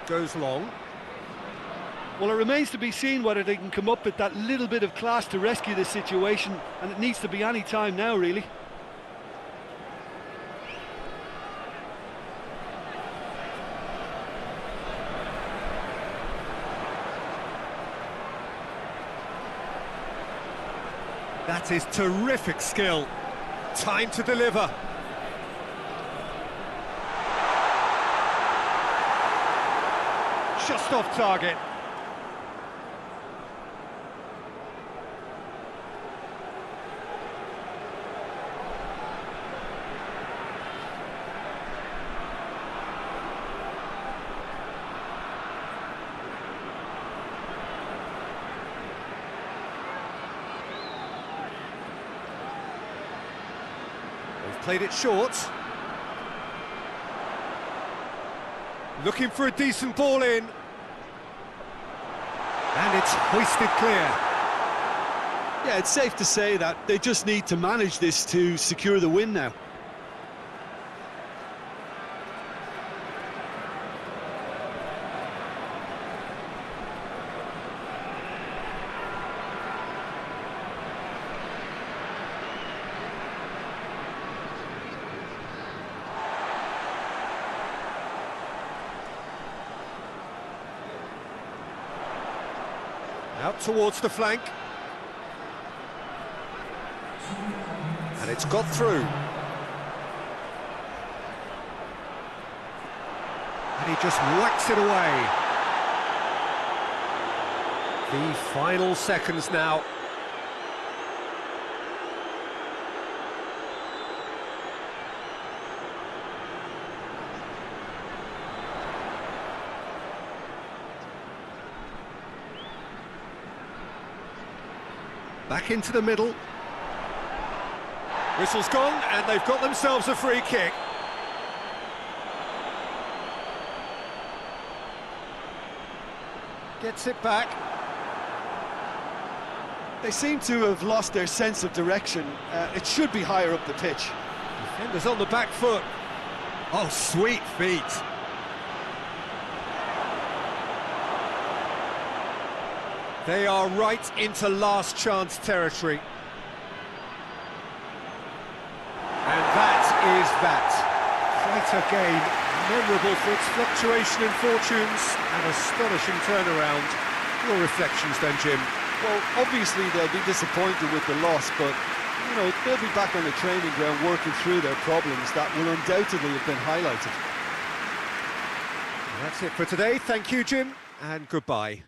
Speaker 2: Goes long.
Speaker 1: Well, it remains to be seen whether they can come up with that little bit of class to rescue this situation, and it needs to be any time now, really.
Speaker 2: That is terrific skill. Time to deliver. Just off target. They've played it short. Looking for a decent ball in. And it's hoisted clear.
Speaker 1: Yeah, it's safe to say that they just need to manage this to secure the win now.
Speaker 2: Out towards the flank. And it's got through. And he just whacks it away. The final seconds now. Back into the middle. Whistle's gone, and they've got themselves a free kick. Gets it back.
Speaker 1: They seem to have lost their sense of direction. It should be higher up the pitch.
Speaker 2: Defender's on the back foot. Oh, sweet feet. They are right into last chance territory. And that is that. Quite a game, memorable for its fluctuation in fortunes and astonishing turnaround. Your reflections then, Jim?
Speaker 1: Well, obviously they'll be disappointed with the loss, but, you know, they'll be back on the training ground working through their problems that will undoubtedly have been highlighted.
Speaker 2: And that's it for today. Thank you, Jim, and goodbye.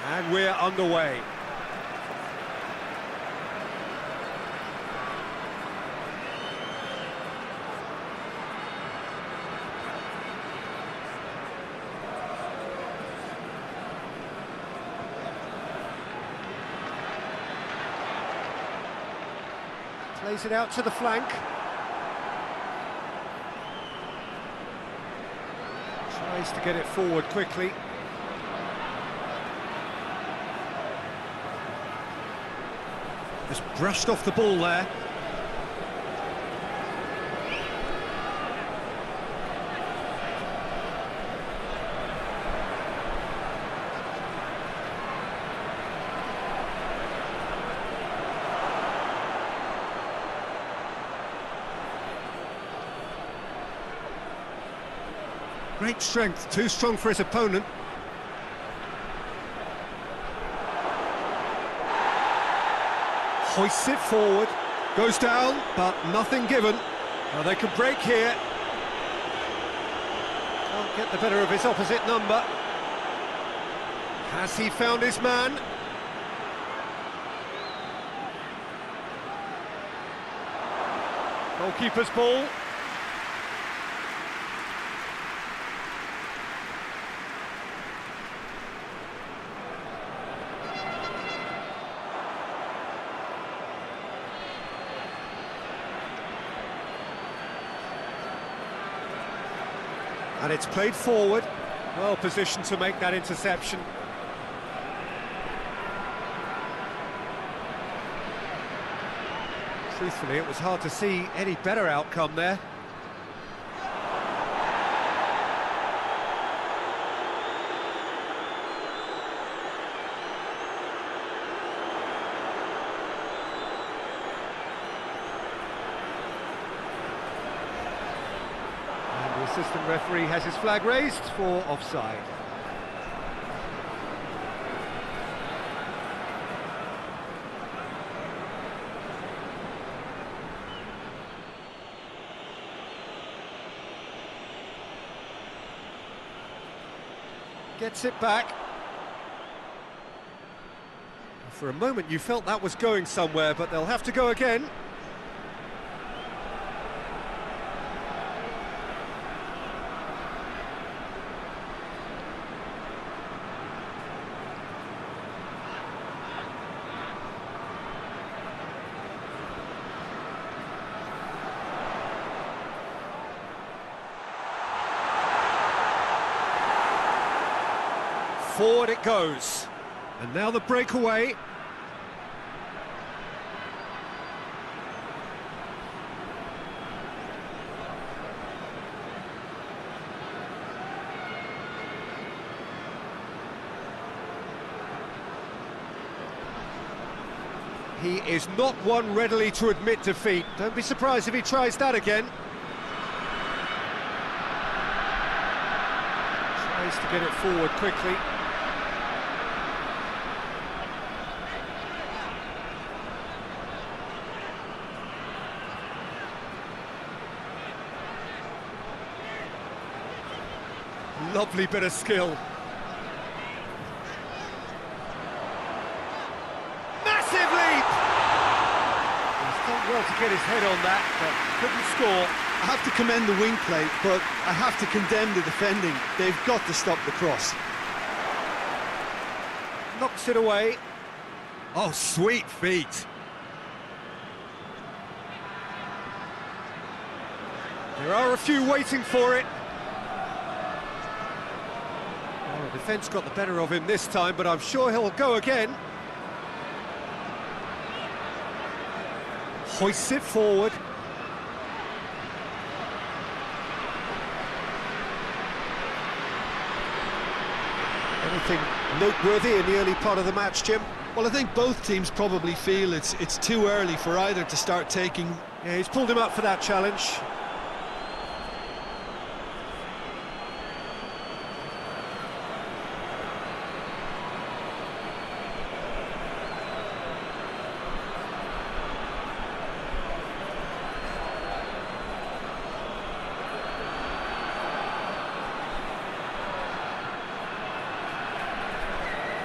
Speaker 2: And we're underway. Plays it out to the flank. Tries to get it forward quickly. Just brushed off the ball there. Great strength, too strong for his opponent. Hoists it forward, goes down, but nothing given. Well, they can break here. Can't get the better of his opposite number. Has he found his man? Goalkeeper's ball. And it's played forward, well positioned to make that interception. Truthfully, it was hard to see any better outcome there. Assistant referee has his flag raised for offside. Gets it back. For a moment you felt that was going somewhere, but they'll have to go again. Forward it goes, and now the breakaway. He is not one readily to admit defeat. Don't be surprised if he tries that again. Tries to get it forward quickly. Lovely bit of skill. Massive leap! He's done well to get his head on that, but couldn't score.
Speaker 1: I have to commend the wing play, but I have to condemn the defending. They've got to stop the cross.
Speaker 2: Knocks it away. Oh, sweet feet. There are a few waiting for it. The defence got the better of him this time, but I'm sure he'll go again. Hoists it forward.
Speaker 3: Anything noteworthy in the early part of the match, Jim?
Speaker 1: Well, I think both teams probably feel it's too early for either to start taking...
Speaker 2: Yeah, he's pulled him up for that challenge.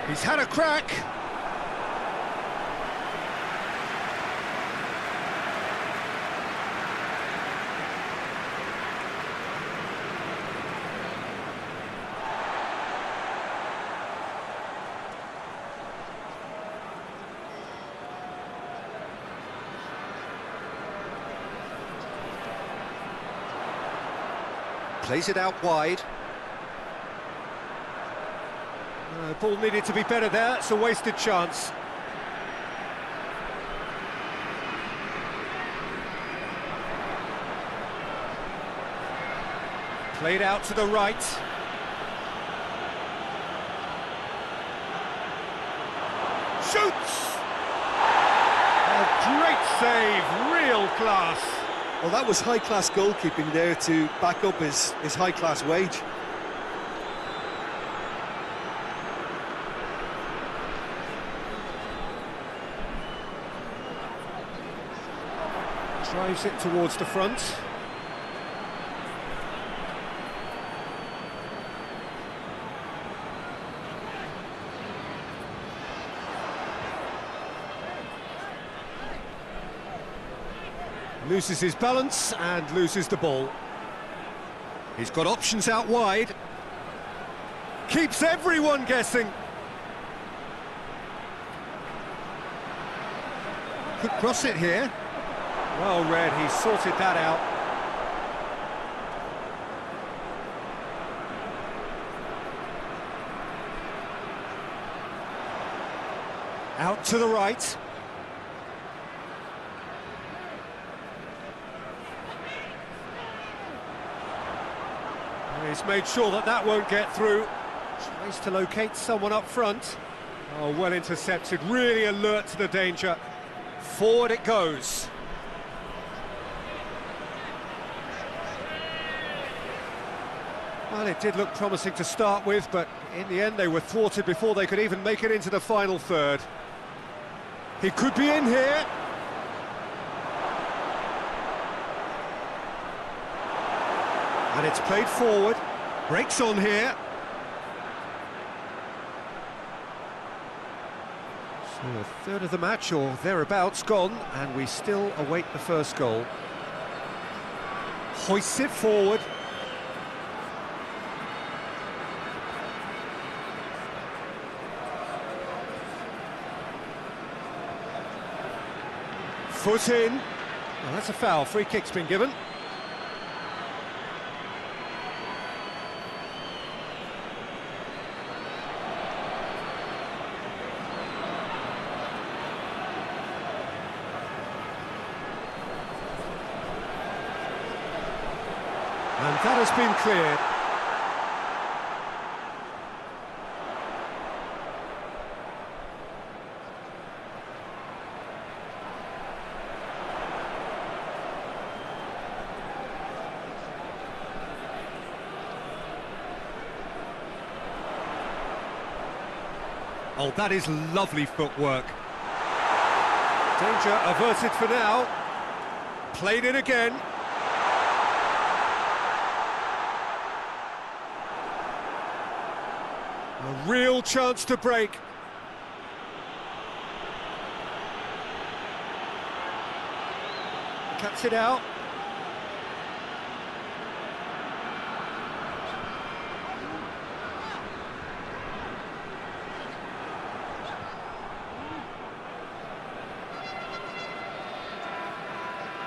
Speaker 2: He's had a crack.
Speaker 3: Plays it out wide.
Speaker 2: Ball needed to be better there, it's a wasted chance. Played out to the right. Shoots! A great save, real class.
Speaker 1: Well, that was high-class goalkeeping there to back up his high-class wage.
Speaker 2: Drives it towards the front. Loses his balance and loses the ball. He's got options out wide. Keeps everyone guessing. Could cross it here. Well read, he sorted that out. Out to the right. And he's made sure that that won't get through. Tries to locate someone up front. Oh, well intercepted, really alert to the danger. Forward it goes. Well, it did look promising to start with, but in the end they were thwarted before they could even make it into the final third. He could be in here. And it's played forward. Breaks on here. So a third of the match, or thereabouts, gone, and we still await the first goal. Hoists it forward. Foot in. Well, that's a foul. Free kick's been given. And that has been cleared. Oh, that is lovely footwork. Danger averted for now. Played in again. A real chance to break. Cuts it out.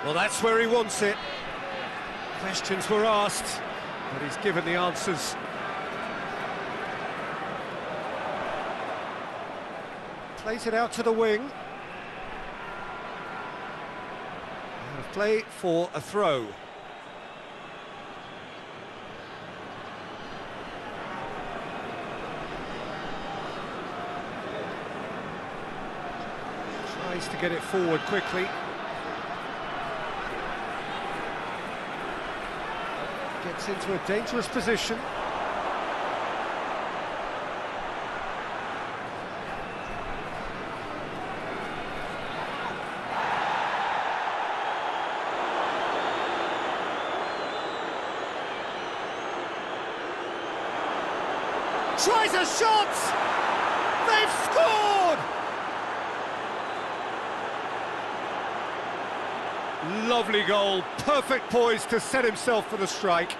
Speaker 2: Well, that's where he wants it. Questions were asked, but he's given the answers. Plays it out to the wing. And a play for a throw. Tries to get it forward quickly. Gets into a dangerous position. Tries a shot! They've scored! Lovely goal, perfect poise to set himself for the strike.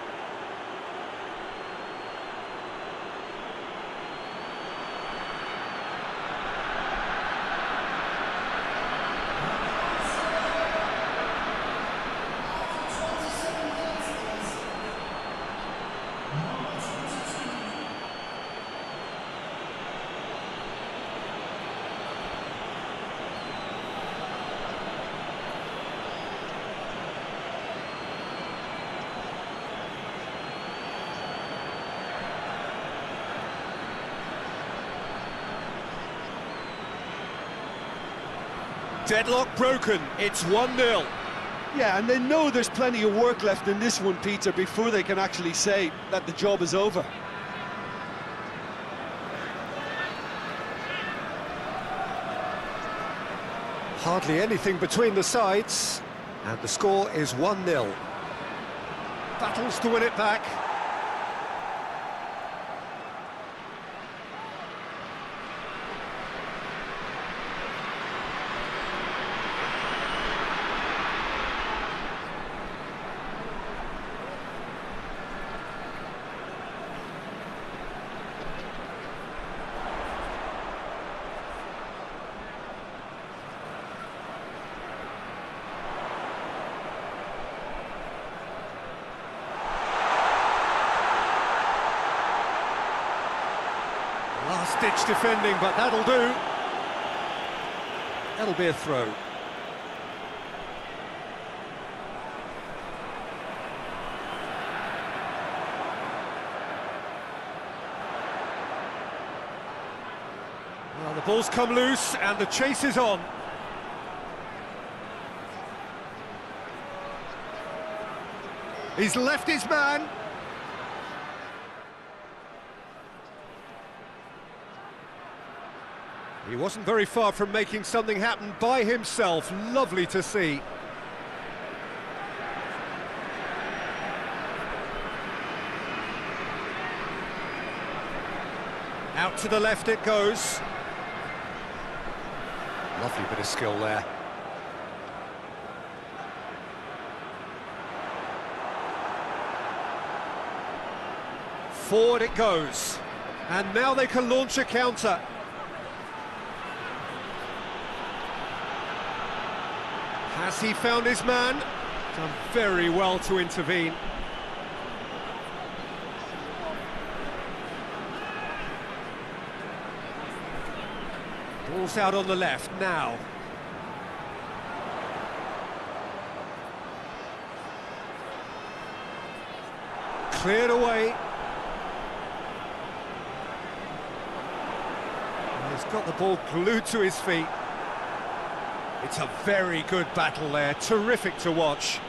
Speaker 2: Deadlock broken, it's 1-0.
Speaker 1: Yeah, and they know there's plenty of work left in this one, Peter, before they can actually say that the job is over.
Speaker 2: Hardly anything between the sides, and the score is 1-0. Battles to win it back. Last-ditch defending, but that'll do. That'll be a throw. Well, the ball's come loose and the chase is on. He's left his man. He wasn't very far from making something happen by himself. Lovely to see. Out to the left it goes. Lovely bit of skill there. Forward it goes. And now they can launch a counter. Has he found his man? Done very well to intervene. Ball's out on the left now. Cleared away. He's got the ball glued to his feet. It's a very good battle there, terrific to watch.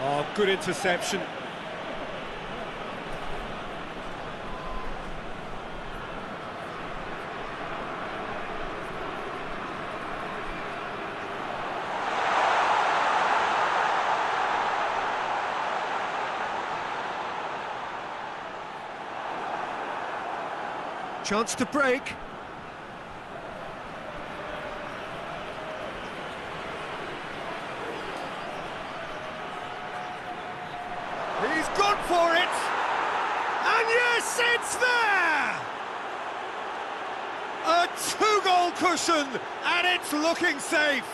Speaker 2: Oh, good interception. Chance to break. He's gone for it! And yes, it's there! A two-goal cushion, and it's looking safe.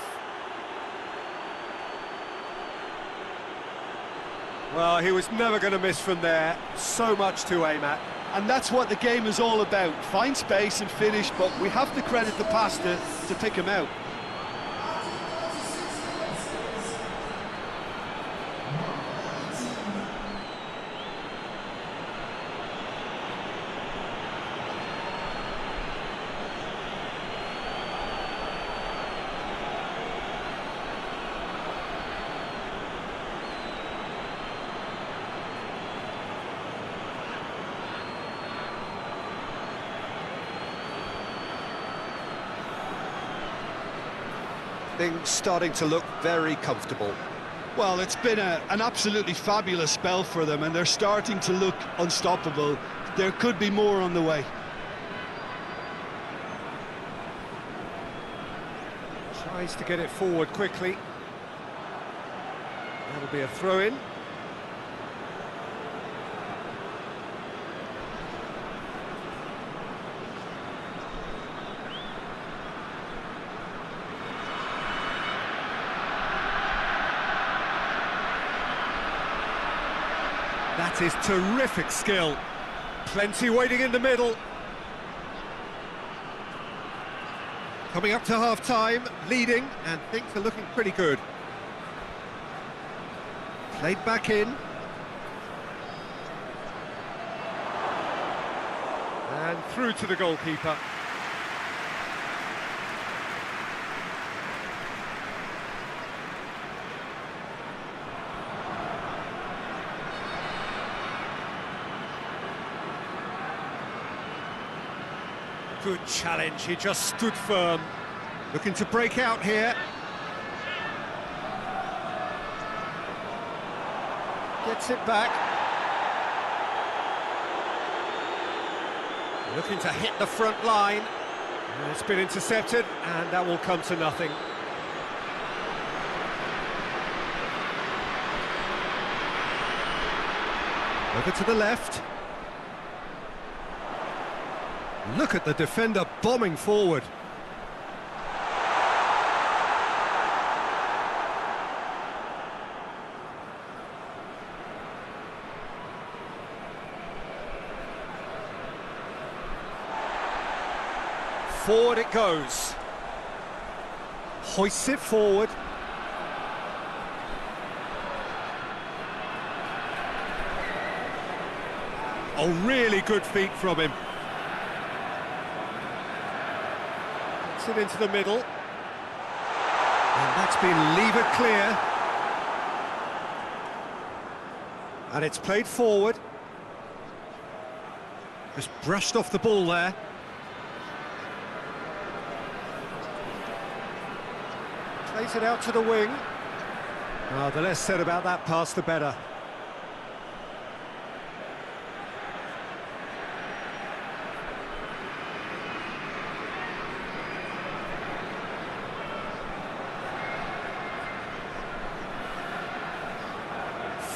Speaker 2: Well, he was never going to miss from there. So much to aim at.
Speaker 1: And that's what the game is all about. Find space and finish, but we have to credit the pass to pick him out.
Speaker 3: Things starting to look very comfortable.
Speaker 1: Well, it's been an absolutely fabulous spell for them, and they're starting to look unstoppable. There could be more on the way.
Speaker 2: Tries to get it forward quickly. That'll be a throw-in. That is terrific skill. Plenty waiting in the middle. Coming up to half-time, leading, and things are looking pretty good. Played back in. And through to the goalkeeper. Good challenge, he just stood firm. Looking to break out here. Gets it back. Looking to hit the front line. And it's been intercepted, and that will come to nothing. Over to the left. Look at the defender bombing forward. Forward it goes. Hoists it forward. Oh, really good feet from him. Gets it into the middle. And that's been levered clear. And it's played forward. Just brushed off the ball there. Plays it out to the wing. Oh, the less said about that pass, the better.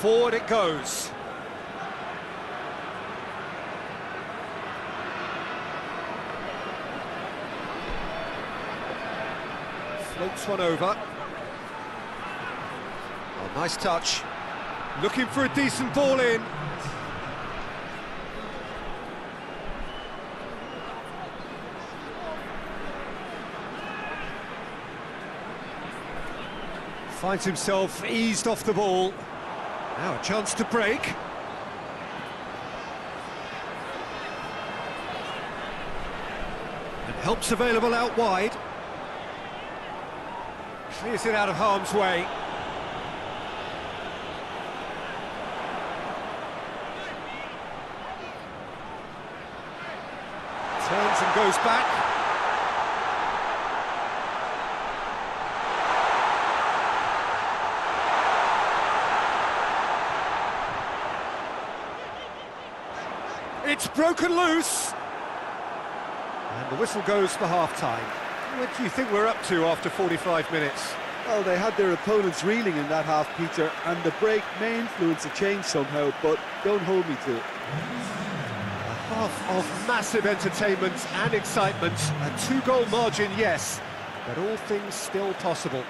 Speaker 2: Forward it goes. Floats one over. Oh, nice touch. Looking for a decent ball in. Finds himself eased off the ball. Now a chance to break. And help's available out wide. Clears it out of harm's way. Turns and goes back. It's broken loose. And the whistle goes for half-time. What do you think we're up to after 45 minutes?
Speaker 1: Well, they had their opponents reeling in that half, Peter, and the break may influence a change somehow, but don't hold me to it.
Speaker 2: A half of massive entertainment and excitement. A two-goal margin, yes, but all things still possible.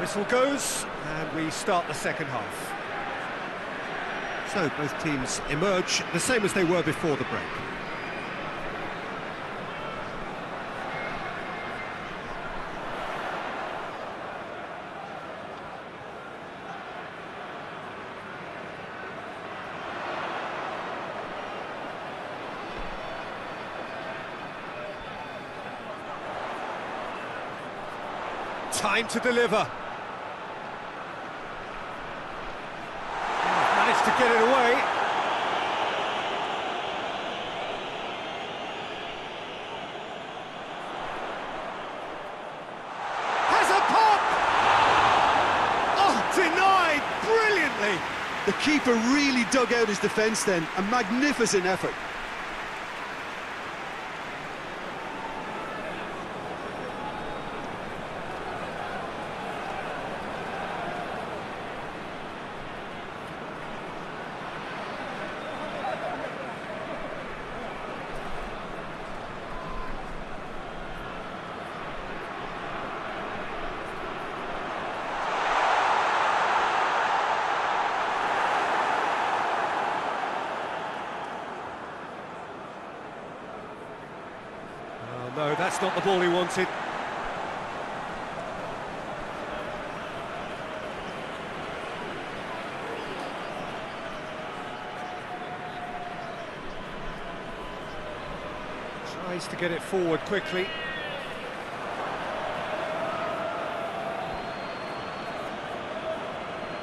Speaker 2: Whistle goes, and we start the second half.
Speaker 3: So both teams emerge the same as they were before the break.
Speaker 2: Time to deliver. Managed to get it away. Has a pop! Oh, denied brilliantly.
Speaker 1: The keeper really dug out his defence then, a magnificent effort.
Speaker 2: No, that's not the ball he wanted. Tries to get it forward quickly.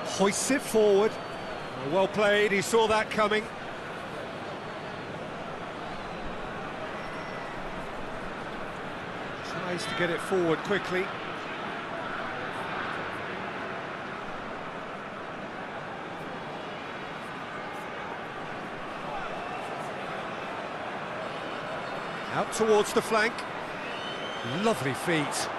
Speaker 2: Hoists it forward. Well played, he saw that coming. Tries to get it forward quickly. Out towards the flank. Lovely feet.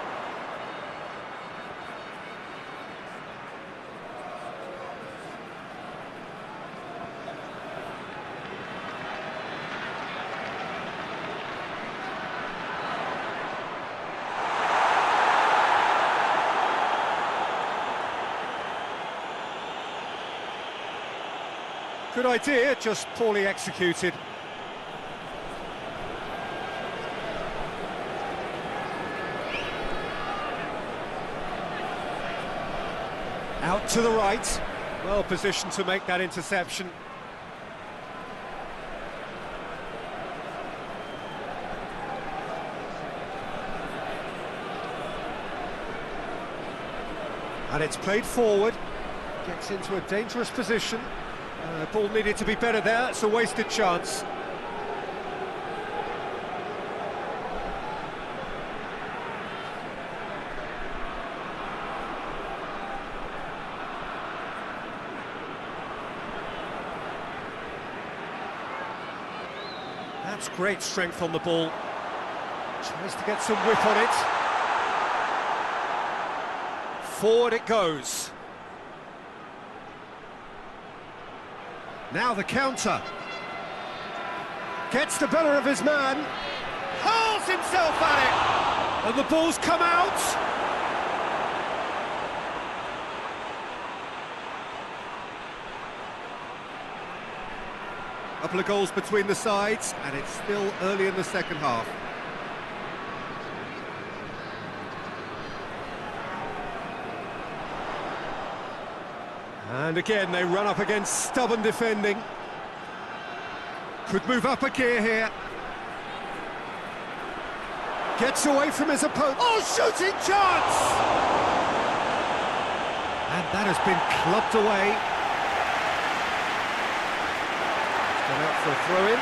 Speaker 2: Good idea, just poorly executed. Out to the right. Well positioned to make that interception. And it's played forward. Gets into a dangerous position. Ball needed to be better there, it's a wasted chance. That's great strength on the ball. Tries to get some whip on it. Forward it goes. Now the counter. Gets the better of his man. Hurls himself at it. And the ball's come out. Couple of goals between the sides, and it's still early in the second half. And again, they run up against stubborn defending. Could move up a gear here. Gets away from his opponent. Oh, shooting chance! And that has been clubbed away. It's gone out for a throw-in.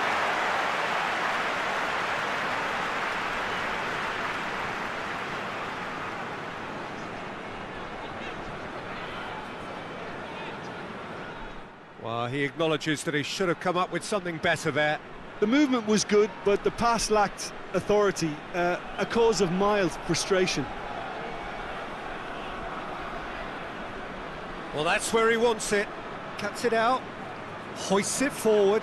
Speaker 2: Well, he acknowledges that he should have come up with something better there.
Speaker 1: The movement was good, but the pass lacked authority, a cause of mild frustration.
Speaker 2: Well, that's where he wants it. Cuts it out, hoists it forward.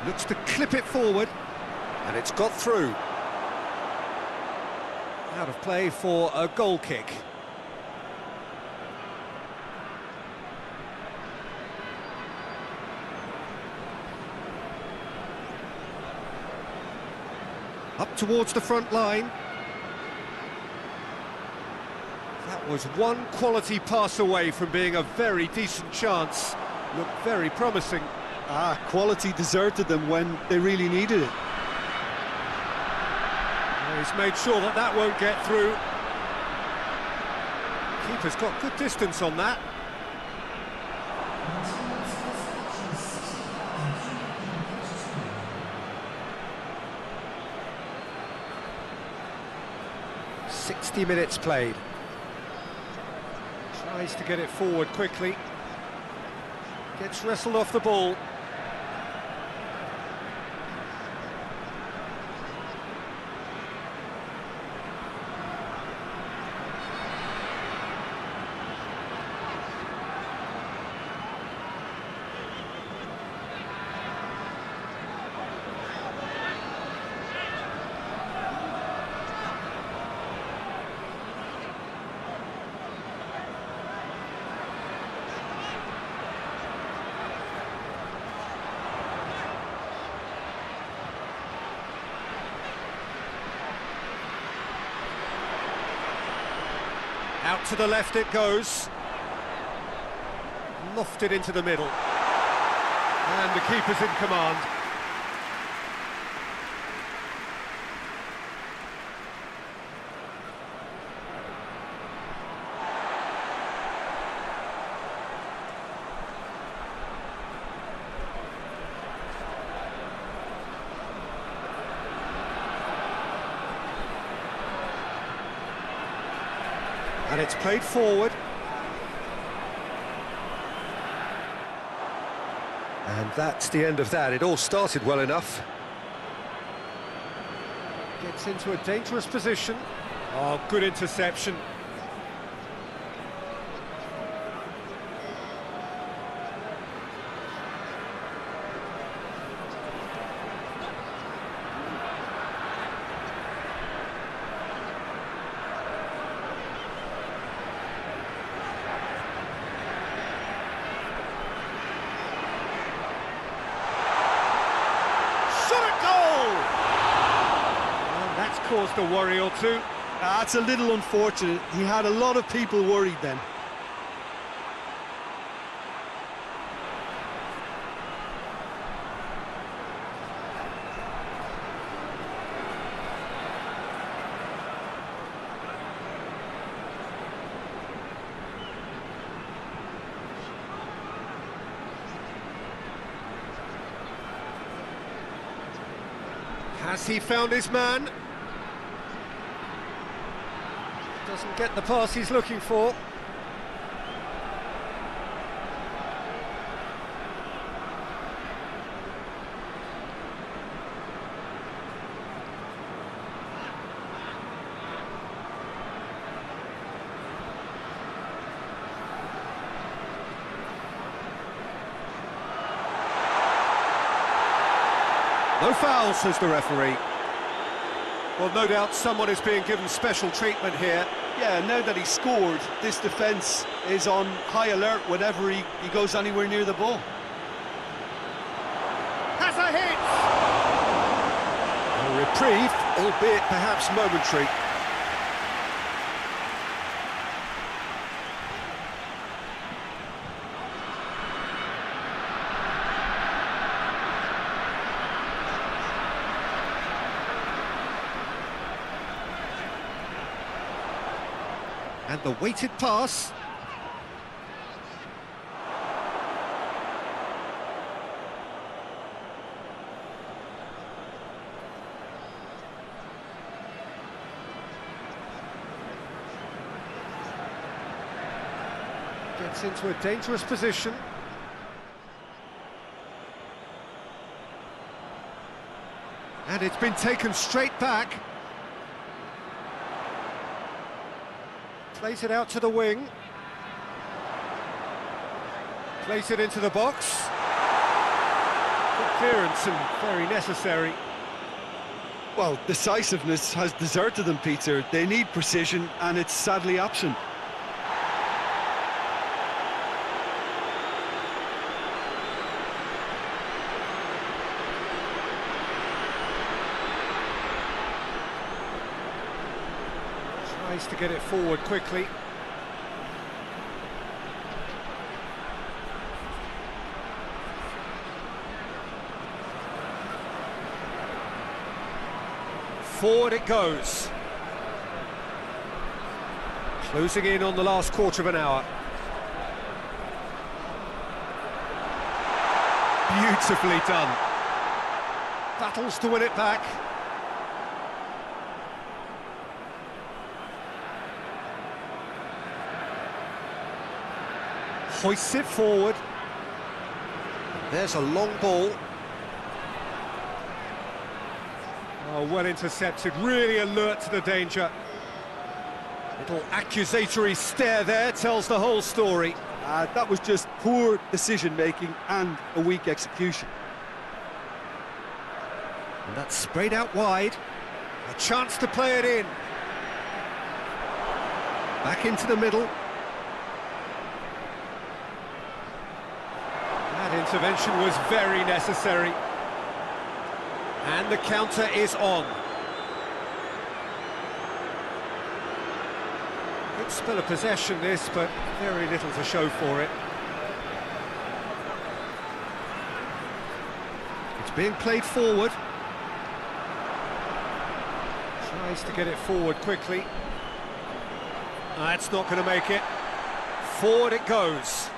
Speaker 2: Looks to clip it forward, and it's got through. Out of play for a goal kick. Up towards the front line. That was one quality pass away from being a very decent chance. Looked very promising.
Speaker 1: Quality deserted them when they really needed it.
Speaker 2: He's made sure that that won't get through. Keeper's got good distance on that. "60 minutes played." Tries to get it forward quickly. Gets wrestled off the ball. Out to the left it goes. Lofted into the middle. And the keeper's in command. And it's played forward. And that's the end of that. It all started well enough. Gets into a dangerous position. Oh, good interception. Caused a worry or two.
Speaker 1: That's a little unfortunate. He had a lot of people worried then.
Speaker 2: Has he found his man? Doesn't get the pass he's looking for. No foul, says the referee. Well, no doubt someone is being given special treatment here.
Speaker 1: Yeah, now that he scored, this defence is on high alert whenever he goes anywhere near the ball.
Speaker 2: Has a hit! A reprieve, albeit perhaps momentary. And the weighted pass. Gets into a dangerous position. And it's been taken straight back. Plays it out to the wing. Plays it into the box. Good clearance and very necessary.
Speaker 1: Well, decisiveness has deserted them, Peter. They need precision, and it's sadly absent.
Speaker 2: Tries to get it forward quickly. Forward it goes. Closing in on the last quarter of an hour. Beautifully done. Battles to win it back. Hoists it forward.
Speaker 3: There's a long ball.
Speaker 2: Oh, well intercepted, really alert to the danger. Little accusatory stare there tells the whole story.
Speaker 1: That was just poor decision-making and a weak execution.
Speaker 2: And that's sprayed out wide. A chance to play it in. Back into the middle. That intervention was very necessary. And the counter is on. Good spell of possession this, but very little to show for it. It's being played forward. Tries to get it forward quickly. That's not going to make it. Forward it goes.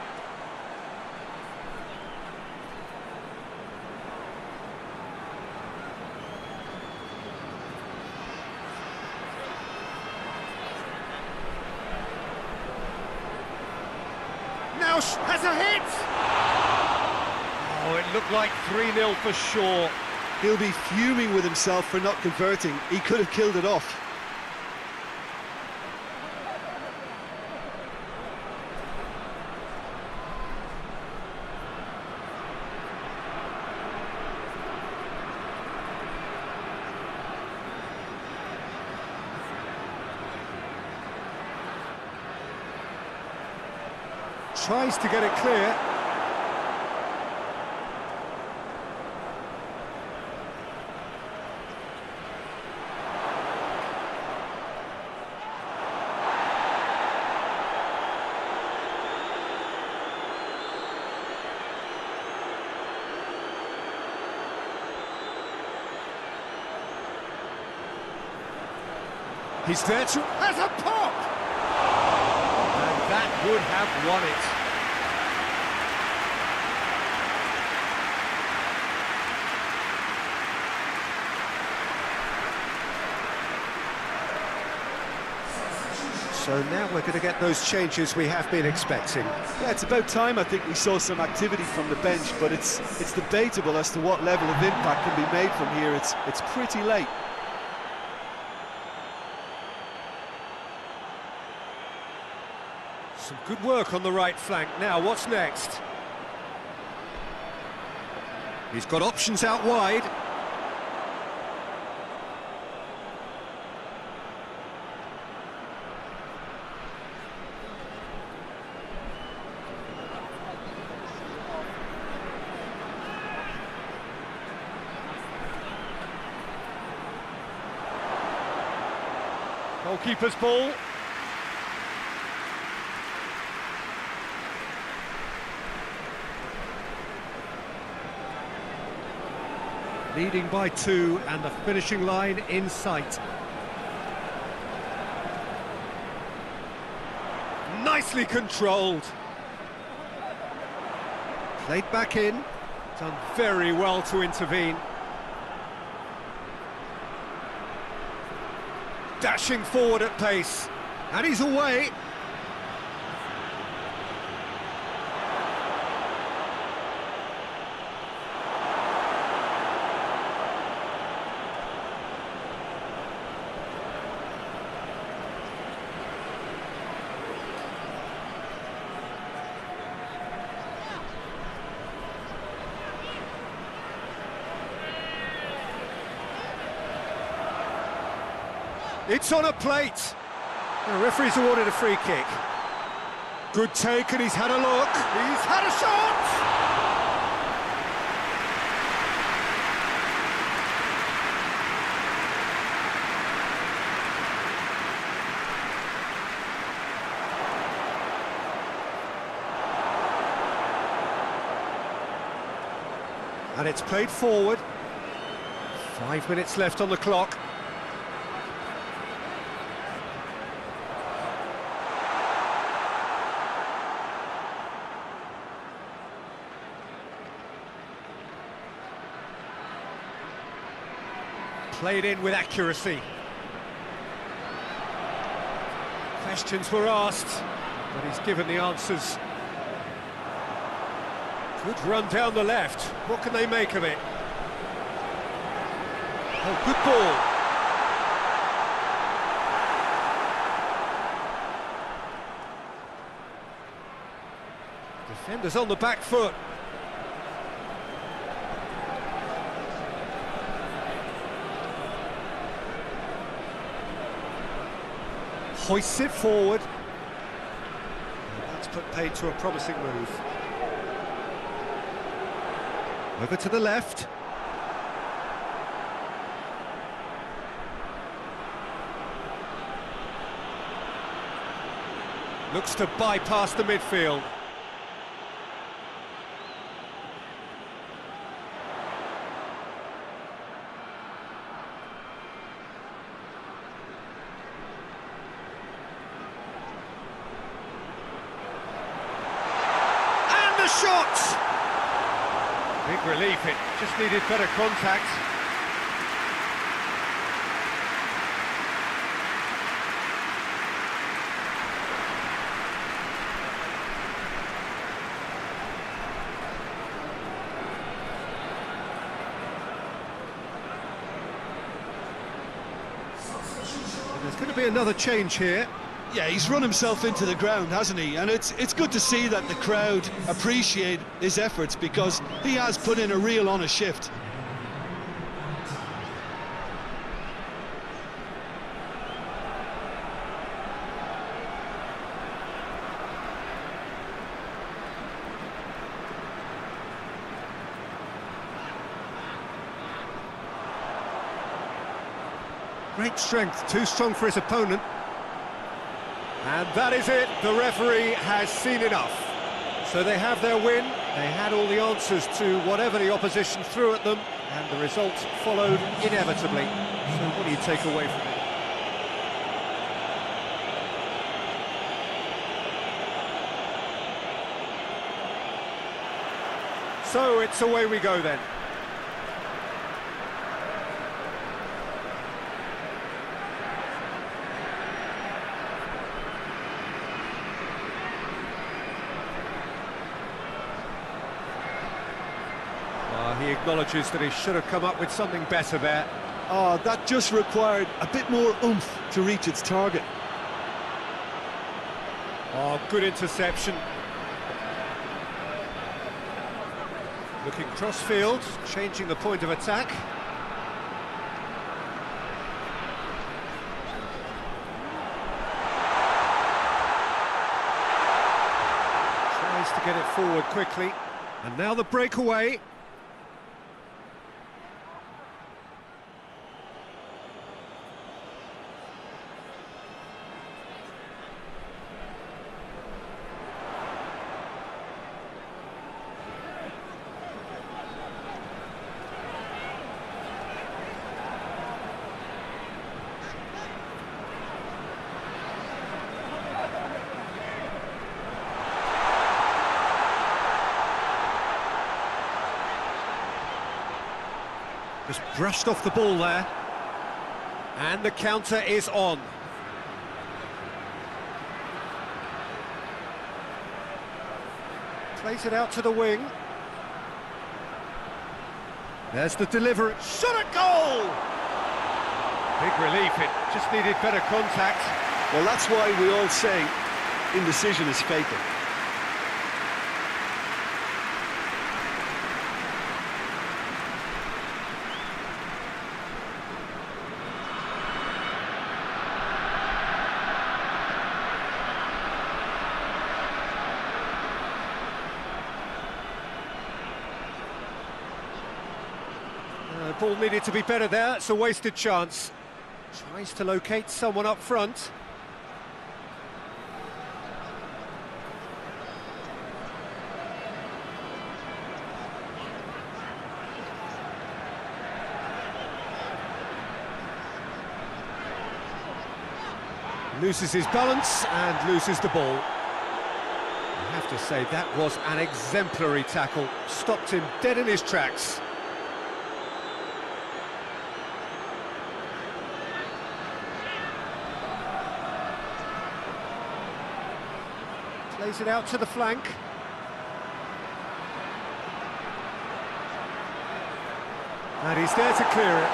Speaker 2: Has a hit! Oh, it looked like 3-0 for sure.
Speaker 1: He'll be fuming with himself for not converting. He could have killed it off.
Speaker 2: Tries to get it clear. He's there to... has a pop! And that would have won it.
Speaker 3: So now we're going to get those changes we have been expecting.
Speaker 1: Yeah, it's about time I think we saw some activity from the bench, but it's debatable as to what level of impact can be made from here. It's pretty late.
Speaker 2: Some good work on the right flank. Now, what's next? He's got options out wide. Goalkeeper's ball. Leading by 2 and the finishing line in sight. Nicely controlled. Played back in. Done very well to intervene. Dashing forward at pace. And he's away. It's on a plate. The referee's awarded a free kick. Good take, and he's had a look. He's had a shot! And it's played forward. 5 minutes left on the clock. Played in with accuracy. Questions were asked, but he's given the answers. Good run down the left. What can they make of it? Oh, good ball. Defenders on the back foot. Hoists it forward. And that's put paid to a promising move. Over to the left. Looks to bypass the midfield. And the shot! Big relief, it just needed better contact. There's going to be another change here.
Speaker 1: Yeah, he's run himself into the ground, hasn't he? And it's good to see that the crowd appreciate his efforts, because he has put in a real honest shift.
Speaker 2: Great strength, too strong for his opponent. And that is it, the referee has seen enough. So they have their win, they had all the answers to whatever the opposition threw at them, and the result followed inevitably. So what do you take away from it? So it's away we go then. He acknowledges that he should have come up with something better there.
Speaker 1: Oh, that just required a bit more oomph to reach its target.
Speaker 2: Oh, good interception. Looking cross-field, changing the point of attack. Tries to get it forward quickly. And now the breakaway. Just brushed off the ball there. And the counter is on. Plays it out to the wing. There's the delivery. Shot at goal! Big relief, it just needed better contact.
Speaker 1: Well, that's why we all say indecision is fatal.
Speaker 2: The ball needed to be better there, it's a wasted chance. Tries to locate someone up front. Loses his balance and loses the ball. I have to say, that was an exemplary tackle. Stopped him dead in his tracks. Plays it out to the flank. And he's there to clear it.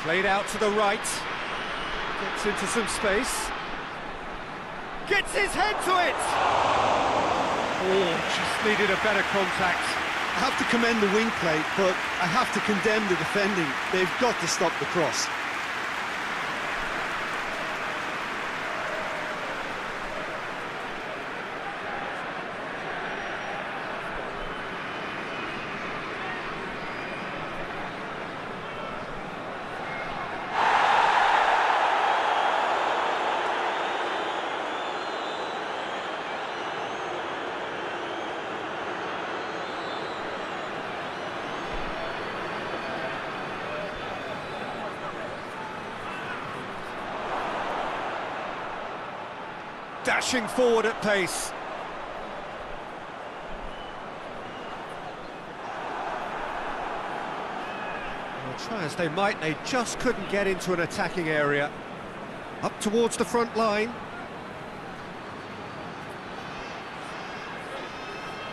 Speaker 2: Played out to the right. Gets into some space. Gets his head to it! Oh, just needed a better contact.
Speaker 1: I have to commend the wing play, but I have to condemn the defending. They've got to stop the cross.
Speaker 2: Dashing forward at pace. Well, try as they might, they just couldn't get into an attacking area. Up towards the front line.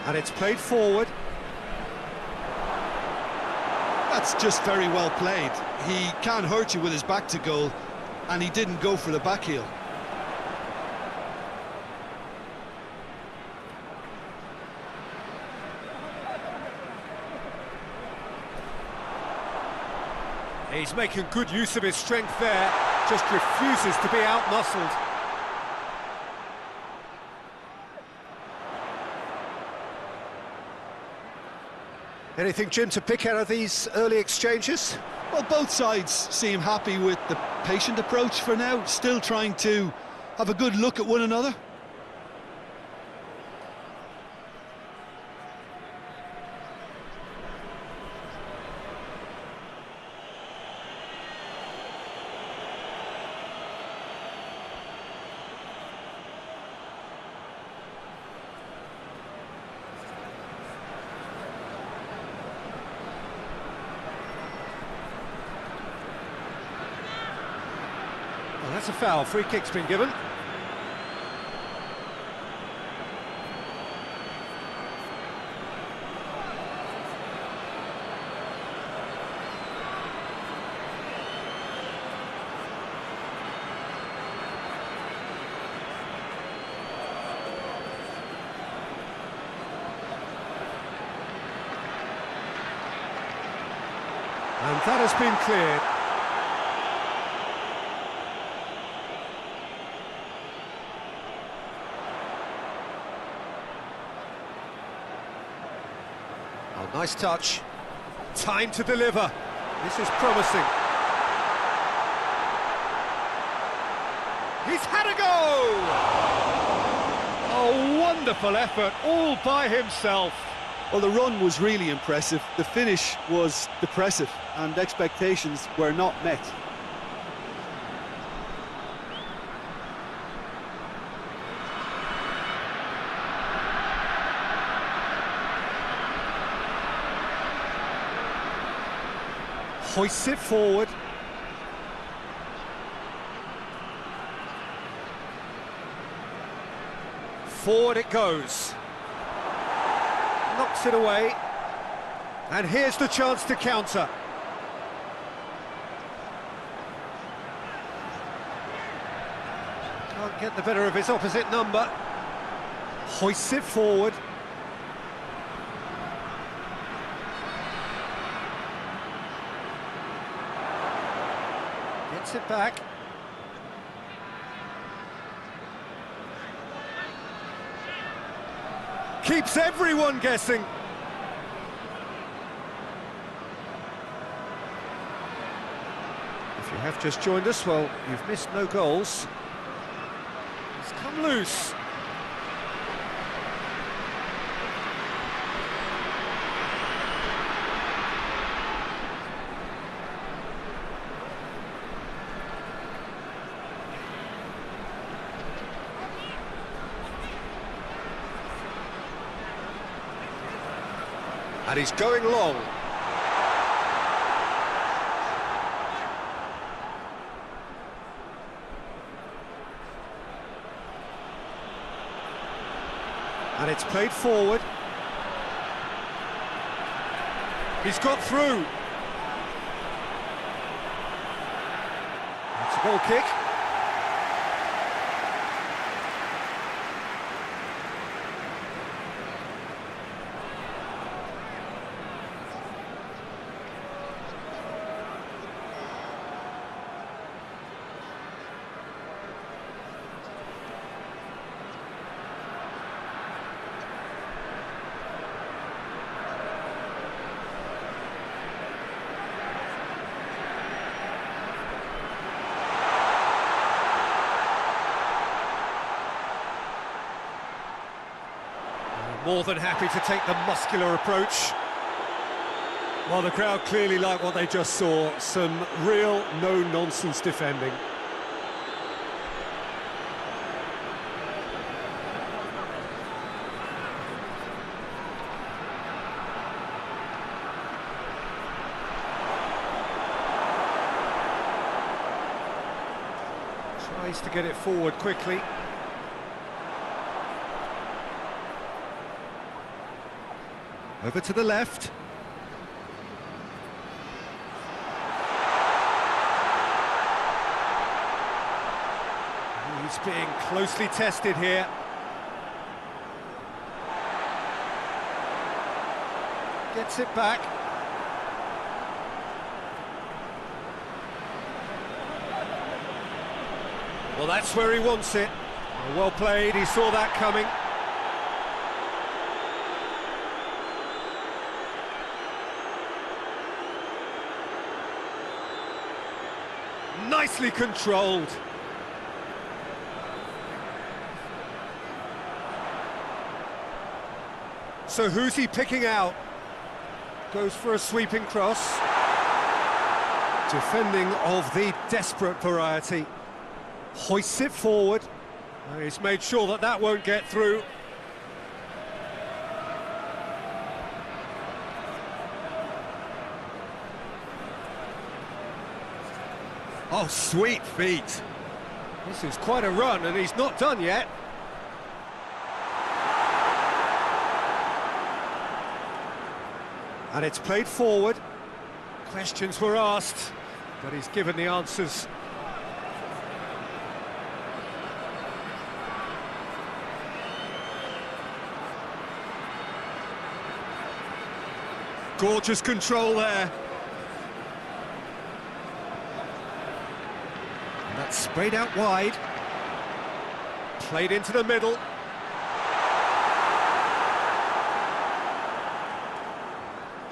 Speaker 2: And it's played forward.
Speaker 1: That's just very well played. He can't hurt you with his back to goal, and he didn't go for the back heel.
Speaker 2: He's making good use of his strength there, just refuses to be out-muscled.
Speaker 3: Anything, Jim, to pick out of these early exchanges?
Speaker 1: Well, both sides seem happy with the patient approach for now, still trying to have a good look at one another.
Speaker 2: Well, that's a foul. Free kick's been given. And that has been cleared.
Speaker 3: Oh, nice touch.
Speaker 2: Time to deliver. This is promising. He's had a go! A wonderful effort, all by himself.
Speaker 1: Well, the run was really impressive. The finish was depressive, and expectations were not met.
Speaker 2: Hoists it forward. Forward it goes. Knocks it away. And here's the chance to counter. Can't get the better of his opposite number. Hoists it forward. Gets it back. Keeps everyone guessing. If you have just joined us, well, you've missed no goals. It's come loose. And he's going long. And it's played forward. He's got through. It's a goal kick. More than happy to take the muscular approach. Well, the crowd clearly like what they just saw. Some real no-nonsense defending. Tries to get it forward quickly. Over to the left. He's being closely tested here. Gets it back. Well, that's where he wants it. Well played, he saw that coming. Nicely controlled. So who's he picking out? Goes for a sweeping cross. Defending of the desperate variety. Hoists it forward. He's made sure that that won't get through. Oh, sweet feet. This is quite a run, and he's not done yet. And it's played forward. Questions were asked, but he's given the answers. Gorgeous control there. And that's sprayed out wide. Played into the middle.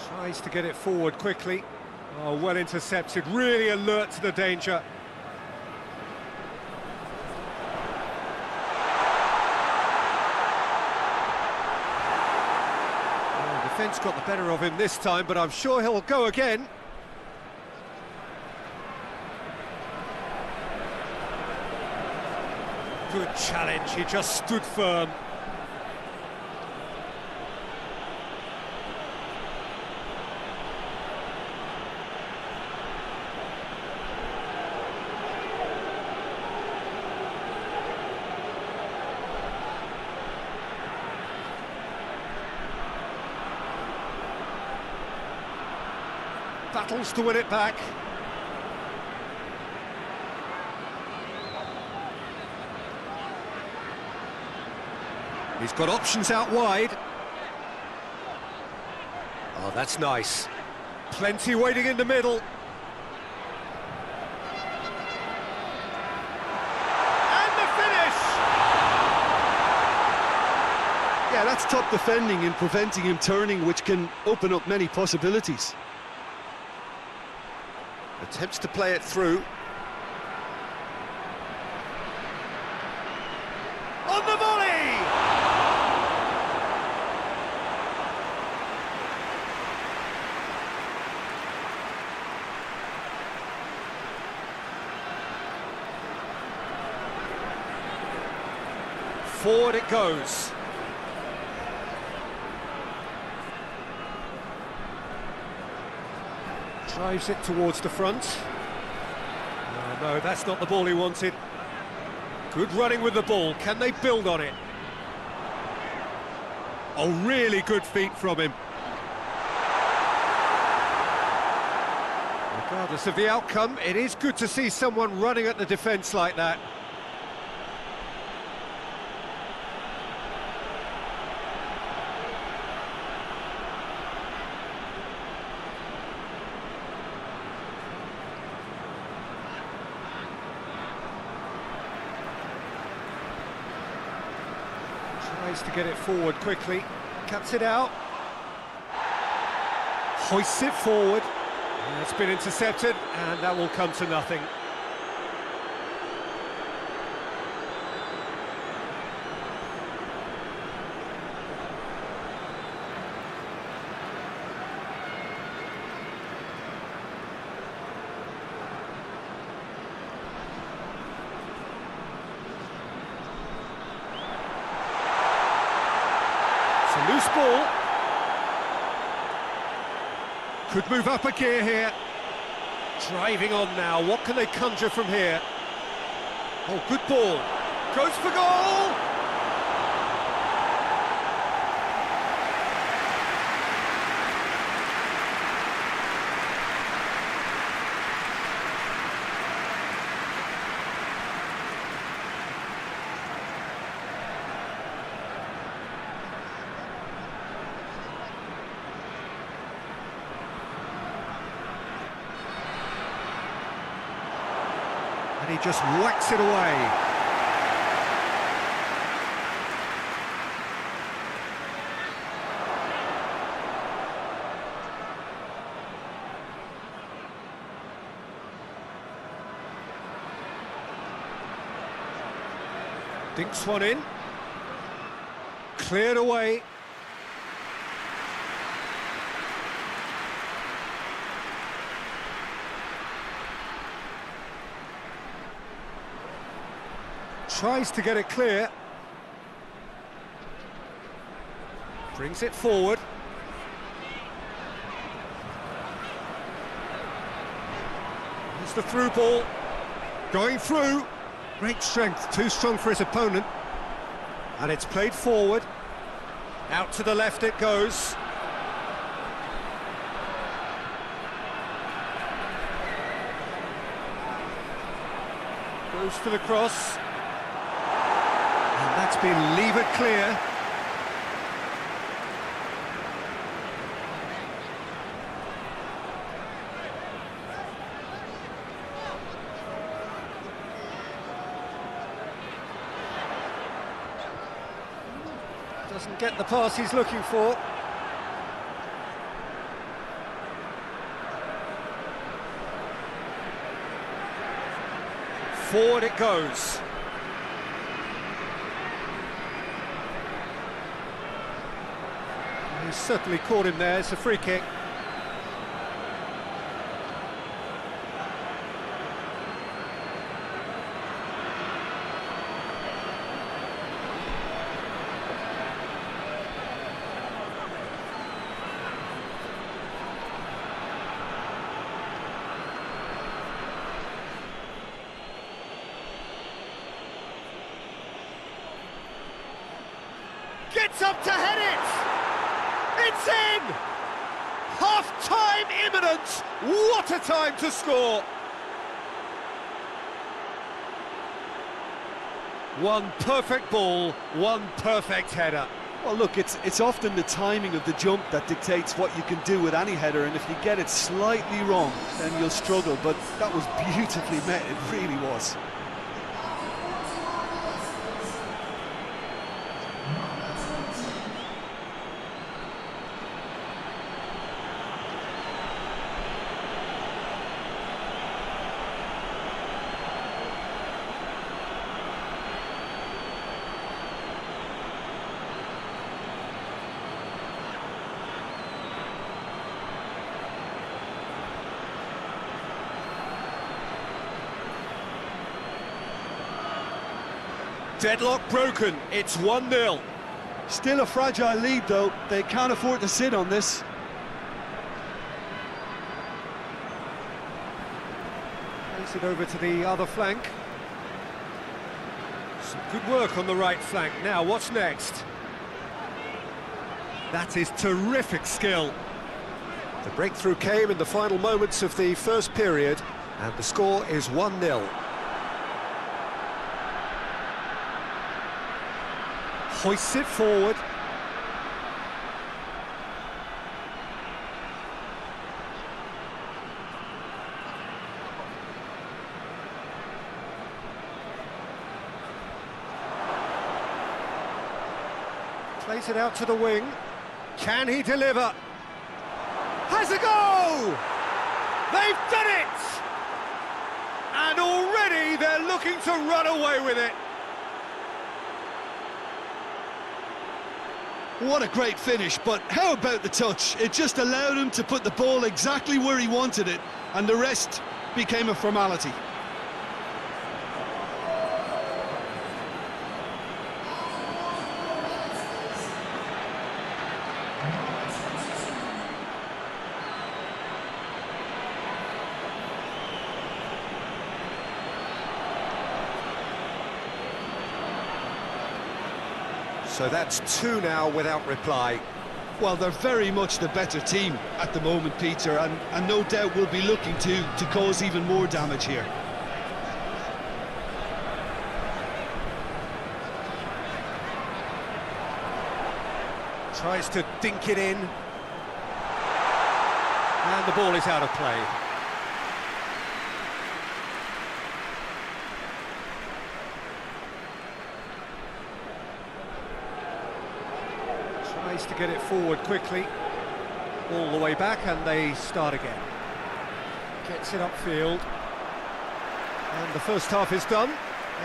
Speaker 2: Tries to get it forward quickly. Oh, well intercepted, really alert to the danger. Oh, defence got the better of him this time, but I'm sure he'll go again. Good challenge, he just stood firm. Battles to win it back. He's got options out wide. Oh, that's nice. Plenty waiting in the middle. And the finish! Yeah,
Speaker 1: That's top defending and preventing him turning, which can open up many possibilities.
Speaker 3: Attempts to play it through.
Speaker 2: On the volley! Forward it goes. Drives it towards the front. No, that's not the ball he wanted. Good running with the ball. Can they build on it? Oh, really good feet from him. Regardless of the outcome, it is good to see someone running at the defence like that. Tries to get it forward quickly, cuts it out, hoists it forward, and it's been intercepted, and that will come to nothing. Loose ball. Could move up a gear here. Driving on now. What can they conjure from here? Oh, good ball. Goes for goal! And he just whacks it away. Dinks one in. Cleared away. Tries to get it clear. Brings it forward. It's the through ball. Going through. Great strength, too strong for his opponent. And it's played forward. Out to the left it goes. Goes for the cross. And that's been levered clear. Doesn't get the pass he's looking for. Forward it goes. He's certainly caught him there. It's a free kick. Gets up to head it! It's in! Half-time imminent! What a time to score! One perfect ball, one perfect header.
Speaker 1: Well, look, it's often the timing of the jump that dictates what you can do with any header, and if you get it slightly wrong, then you'll struggle, but that was beautifully met, it really was.
Speaker 2: Deadlock broken, it's 1-0.
Speaker 1: Still a fragile lead though, they can't afford to sit on this.
Speaker 2: Plays it over to the other flank. Some good work on the right flank. Now, what's next? That is terrific skill.
Speaker 3: The breakthrough came in the final moments of the first period, and the score is 1-0.
Speaker 2: Hoists it forward. Plays it out to the wing. Can he deliver? Has a go! They've done it! And already they're looking to run away with it.
Speaker 1: What a great finish, but how about the touch? It just allowed him to put the ball exactly where he wanted it, and the rest became a formality.
Speaker 3: So that's 2 now without reply.
Speaker 1: Well, they're very much the better team at the moment, Peter, and no doubt will be looking to cause even more damage here.
Speaker 2: Tries to dink it in. And the ball is out of play. Tries to get it forward quickly, all the way back, and they start again. Gets it upfield, and the first half is done.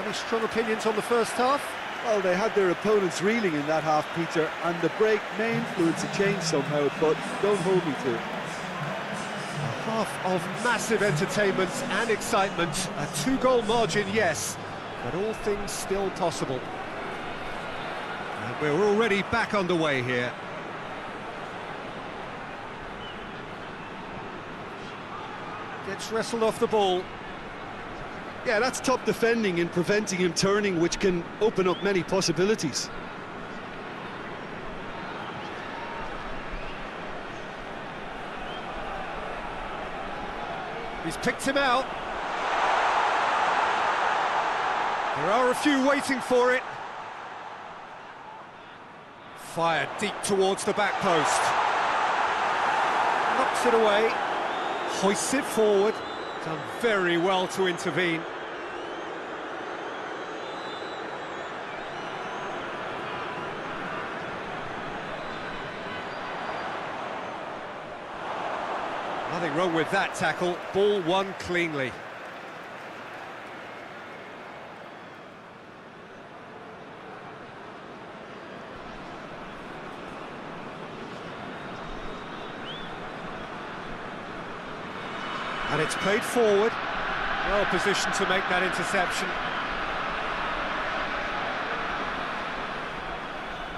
Speaker 2: Any strong opinions on the first half?
Speaker 1: Well, they had their opponents reeling in that half, Peter, and the break may influence a change somehow, but don't hold me to it.
Speaker 2: A half of massive entertainment and excitement, a 2-goal margin, yes, but all things still possible. And we're already back underway here. Gets wrestled off the ball.
Speaker 1: Yeah, that's top defending and preventing him turning, which can open up many possibilities.
Speaker 2: He's picked him out. There are a few waiting for it. Fired deep towards the back post. Knocks it away. Hoists it forward. Done very well to intervene. Nothing wrong with that tackle. Ball won cleanly. And it's played forward. Well positioned to make that interception.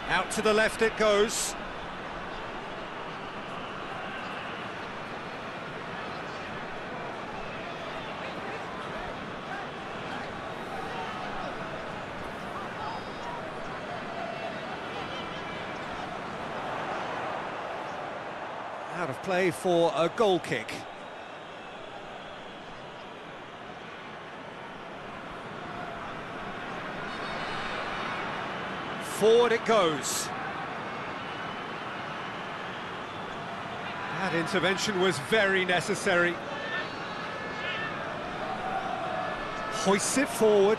Speaker 2: Out to the left it goes. Out of play for a goal kick. Forward it goes. That intervention was very necessary. Hoists it forward.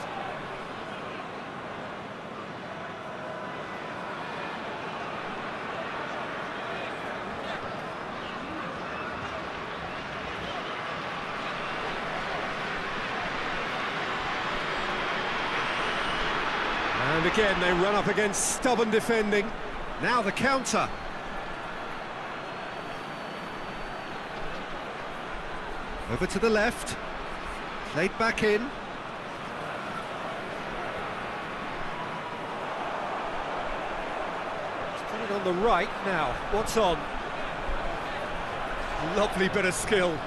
Speaker 2: And again, they run up against stubborn defending. Now the counter. Over to the left. Played back in. Wide on the right now. What's on? Lovely bit of skill.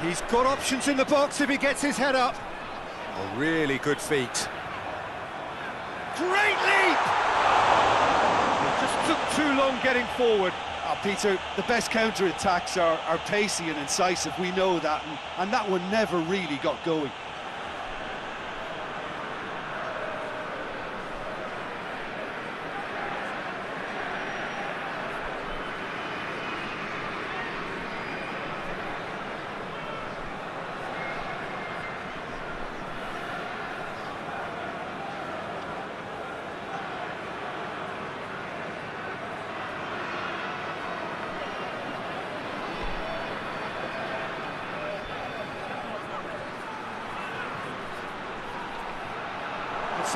Speaker 2: He's got options in the box if he gets his head up.
Speaker 3: A really good feat.
Speaker 2: Great leap! It just took too long getting forward.
Speaker 1: Oh, Peter, the best counter-attacks are pacey and incisive, we know that, and that one never really got going.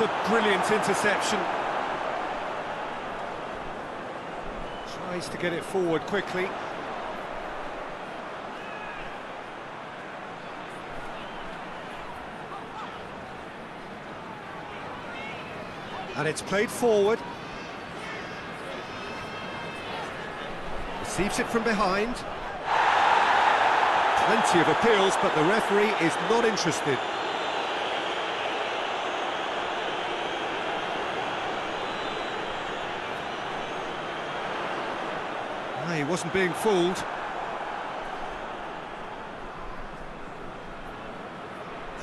Speaker 2: It's a brilliant interception. Tries to get it forward quickly. And it's played forward. Receives it from behind. Plenty of appeals, but the referee is not interested. He wasn't being fooled.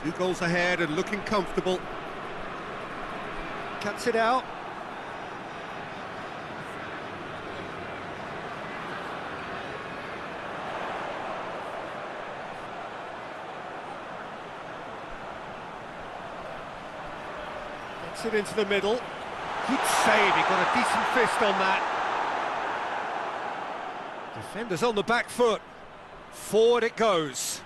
Speaker 2: Two goals ahead and looking comfortable. Cuts it out. Gets it into the middle. Good save, he got a decent fist on that. Defenders on the back foot. Forward it goes.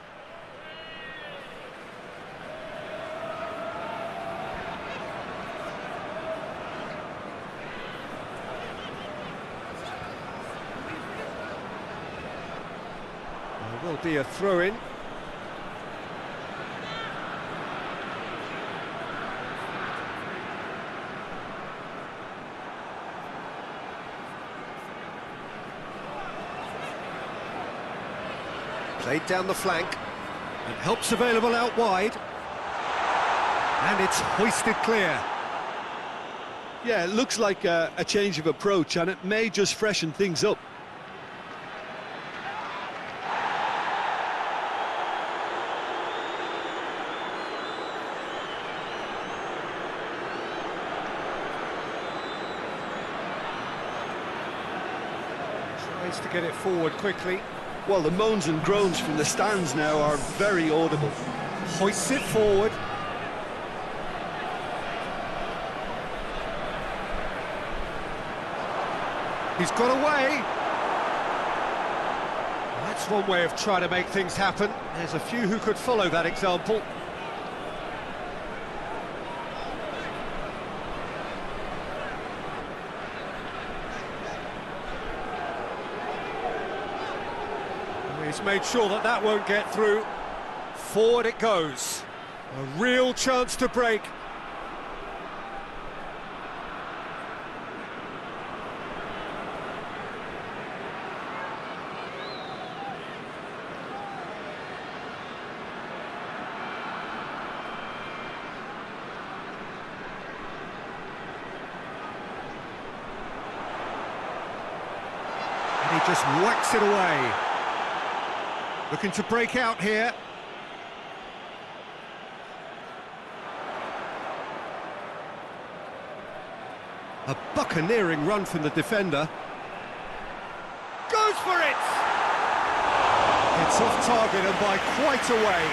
Speaker 2: There will be a throw-in. Played down the flank, and help's available out wide, and it's hoisted clear.
Speaker 1: Yeah, it looks like a change of approach, and it may just freshen things up.
Speaker 2: Tries to get it forward quickly.
Speaker 1: Well, the moans and groans from the stands now are very audible.
Speaker 2: Hoists it forward. He's got away. That's one way of trying to make things happen. There's a few who could follow that example. He's made sure that that won't get through. Forward it goes. A real chance to break. And he just whacks it away. Looking to break out here. A buccaneering run from the defender. Goes for it! It's off target and by quite a way.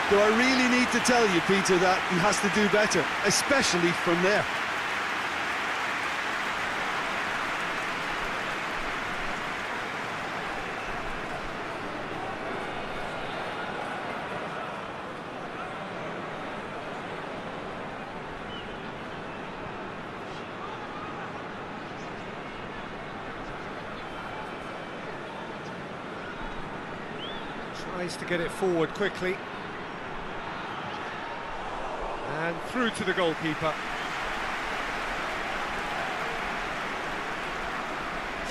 Speaker 1: Do I really need to tell you, Peter, that he has to do better, especially from there? Tries to get it forward quickly.
Speaker 2: And through to the goalkeeper.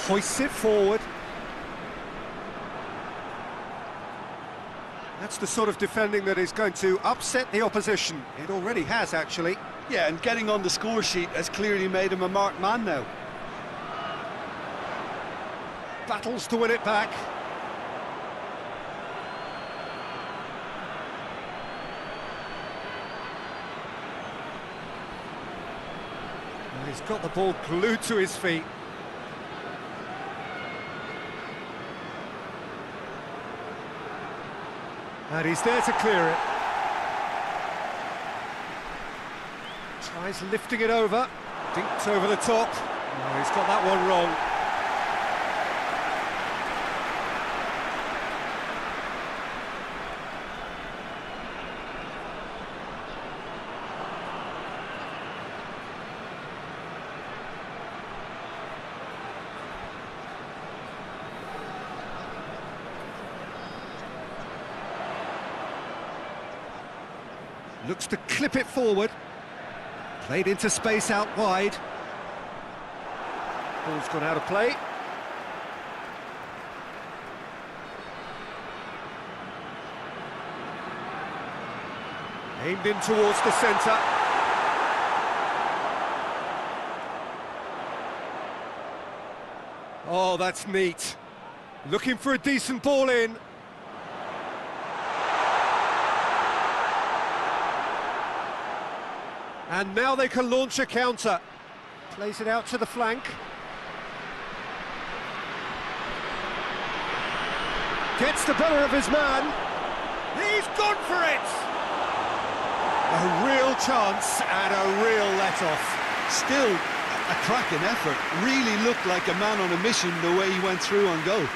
Speaker 2: Hoists it forward. That's the sort of defending that is going to upset the opposition. It already has, actually.
Speaker 1: Yeah, and getting on the score sheet has clearly made him a marked man now.
Speaker 2: Battles to win it back. And he's got the ball glued to his feet. And he's there to clear it. Tries lifting it over. Dinked over the top. Oh, he's got that one wrong. Looks to clip it forward. Played into space out wide. Ball's gone out of play. Aimed in towards the centre. Oh, that's neat. Looking for a decent ball in. And now they can launch a counter. Plays it out to the flank. Gets the better of his man. He's gone for it! A real chance and a real let-off.
Speaker 1: Still a cracking effort. Really looked like a man on a mission the way he went through on goal.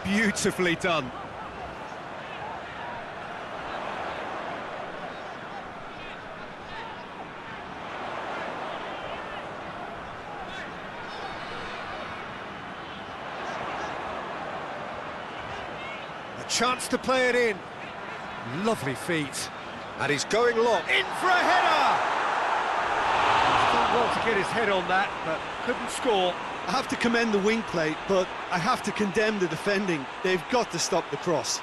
Speaker 2: Beautifully done. A chance to play it in. Lovely feet.
Speaker 3: And he's going long.
Speaker 2: In for a header! He's done well to get his head on that, but couldn't score.
Speaker 1: I have to commend the wing play, but I have to condemn the defending. They've got to stop the cross.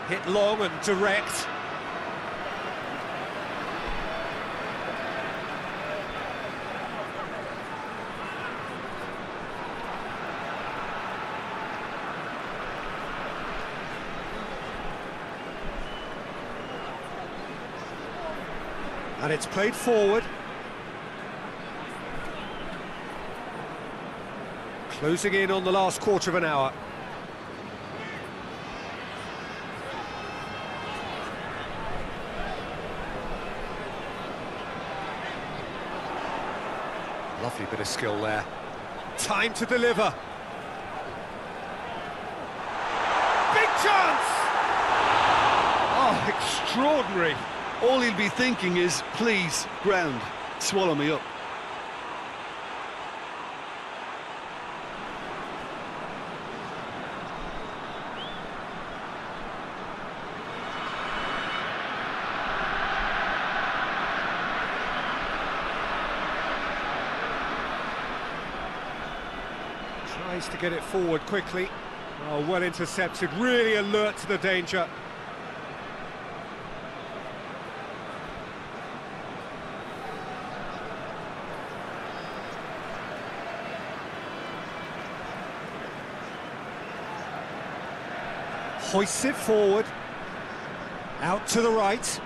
Speaker 2: Hit long and direct. And it's played forward. Closing in on the last quarter of an hour.
Speaker 3: Lovely bit of skill there.
Speaker 2: Time to deliver. Big chance! Oh, extraordinary.
Speaker 1: All he'll be thinking is, please, ground, swallow me up.
Speaker 2: Tries to get it forward quickly. Oh, well intercepted, really alert to the danger. Hoists it forward. Out to the right.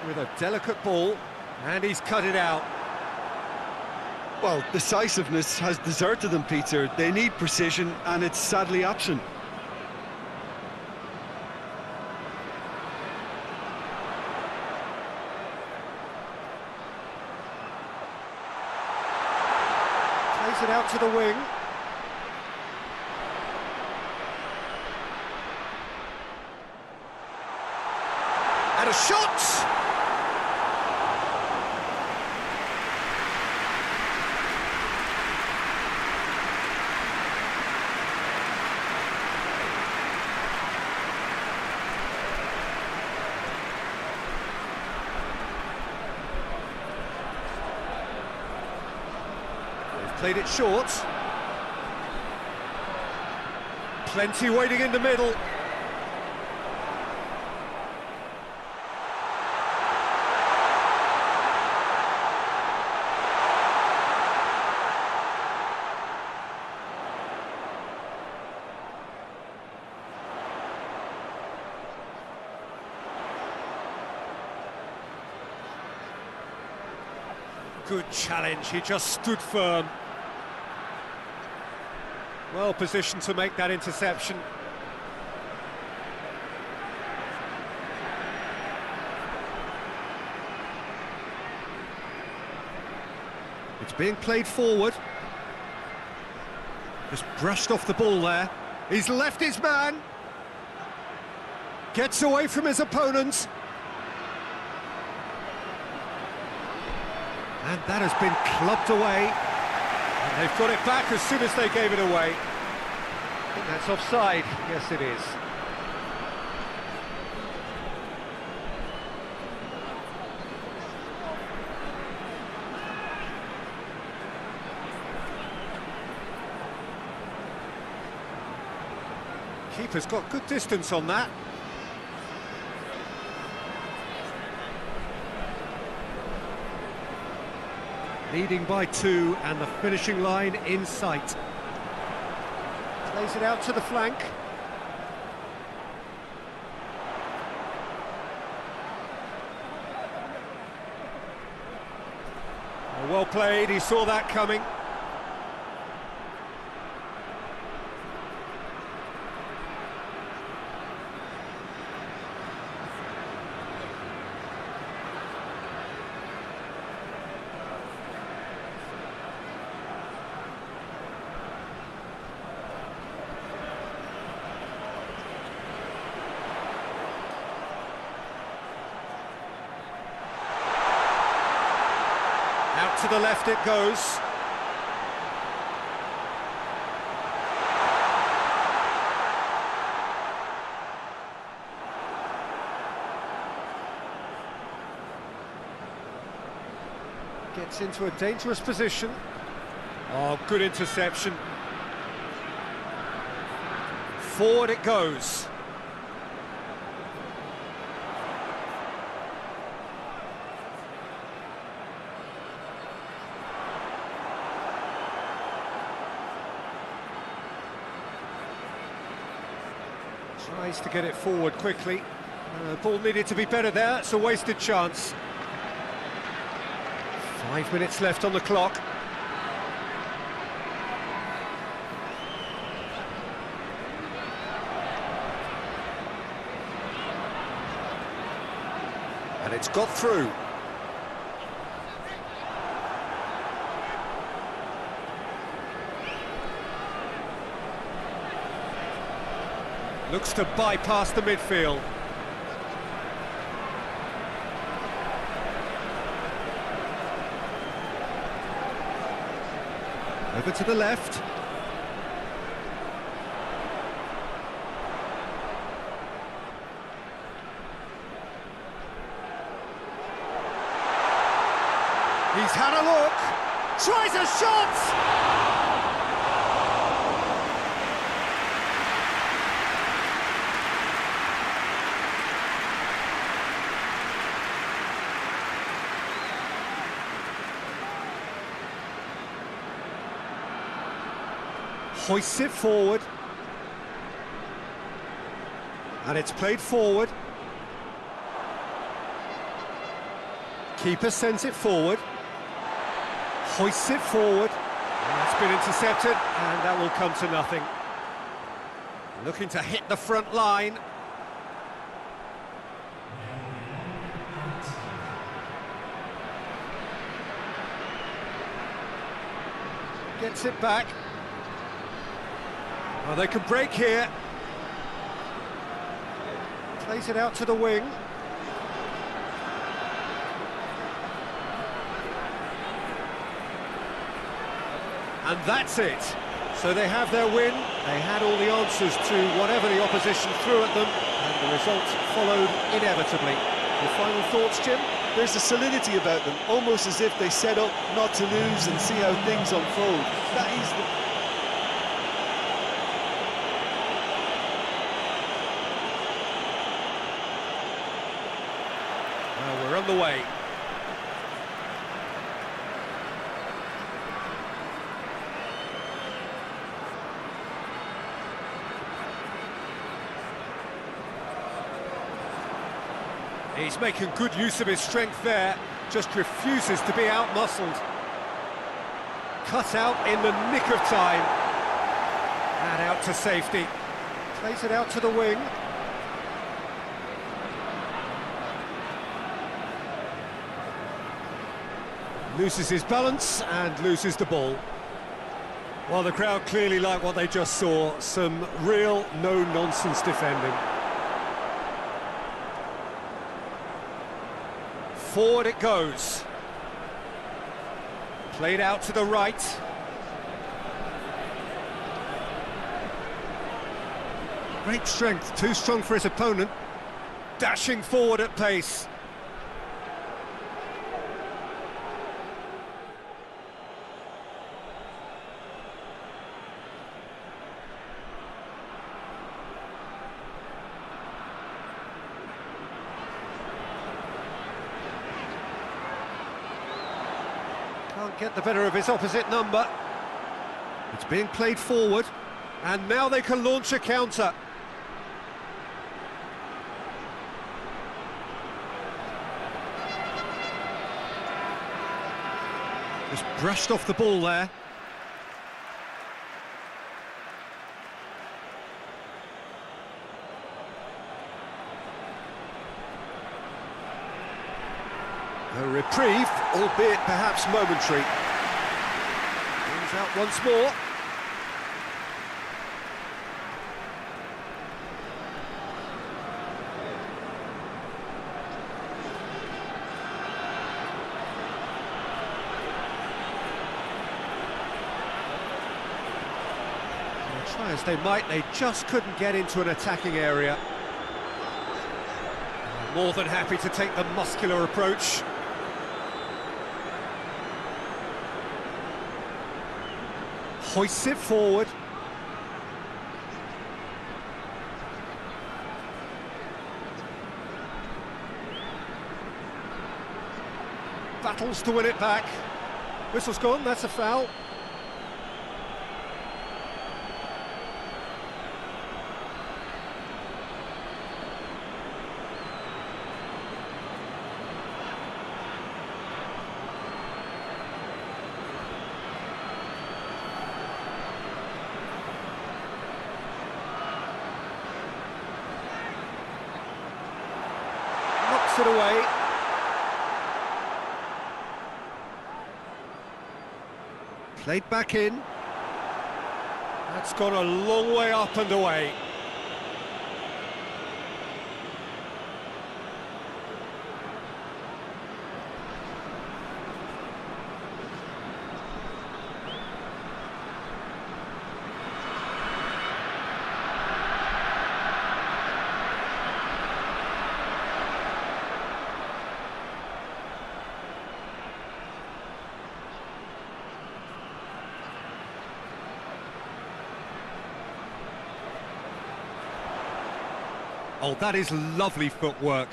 Speaker 2: With a delicate ball, and he's cut it out.
Speaker 1: Well, decisiveness has deserted them, Peter. They need precision, and it's sadly absent.
Speaker 2: Plays it out to the wing. And a shot! Played it short. Plenty waiting in the middle. Good challenge, he just stood firm. Well positioned to make that interception. It's being played forward. Just brushed off the ball there. He's left his man. Gets away from his opponent. And that has been clubbed away. And they've got it back as soon as they gave it away. I think that's offside. Yes, it is. Keeper's got good distance on that. Leading by 2 and the finishing line in sight. Plays it out to the flank. Oh, well played, he saw that coming. To the left it goes. Gets into a dangerous position. Oh, good interception. Forward it goes. Tries to get it forward quickly. The ball needed to be better there, it's a wasted chance. 5 minutes left on the clock. And it's got through. Looks to bypass the midfield. Over to the left. He's had a look. Tries a shot!
Speaker 3: Hoists it forward. And it's played forward. Keeper sends it forward. Hoists it forward. And that's been intercepted, and that will come to nothing. Looking to hit the front line. Gets it back. Well, they can break here. Plays it out to the wing. And that's it. So they have their win. They had all the answers to whatever the opposition threw at them, and the result followed inevitably. Your final thoughts, Jim?
Speaker 1: There's a solidity about them, almost as if they set up not to lose and see how things unfold. That is
Speaker 3: Well, we're on the way. He's making good use of his strength there, just refuses to be out-muscled. Cut out in the nick of time. And out to safety. Plays it out to the wing. Loses his balance and loses the ball. Well, the crowd clearly like what they just saw. Some real no-nonsense defending. Forward it goes. Played out to the right. Great strength, too strong for his opponent. Dashing forward at pace. Can't get the better of his opposite number. It's being played forward, and now they can launch a counter. Just brushed off the ball there. A reprieve, albeit perhaps momentary. Brings out once more. Try as they might, they just couldn't get into an attacking area. More than happy to take the muscular approach. Hoists it forward. Battles to win it back. Whistle's gone, that's a foul. It away. Played back in. That's gone a long way up and away. Oh, that is lovely footwork.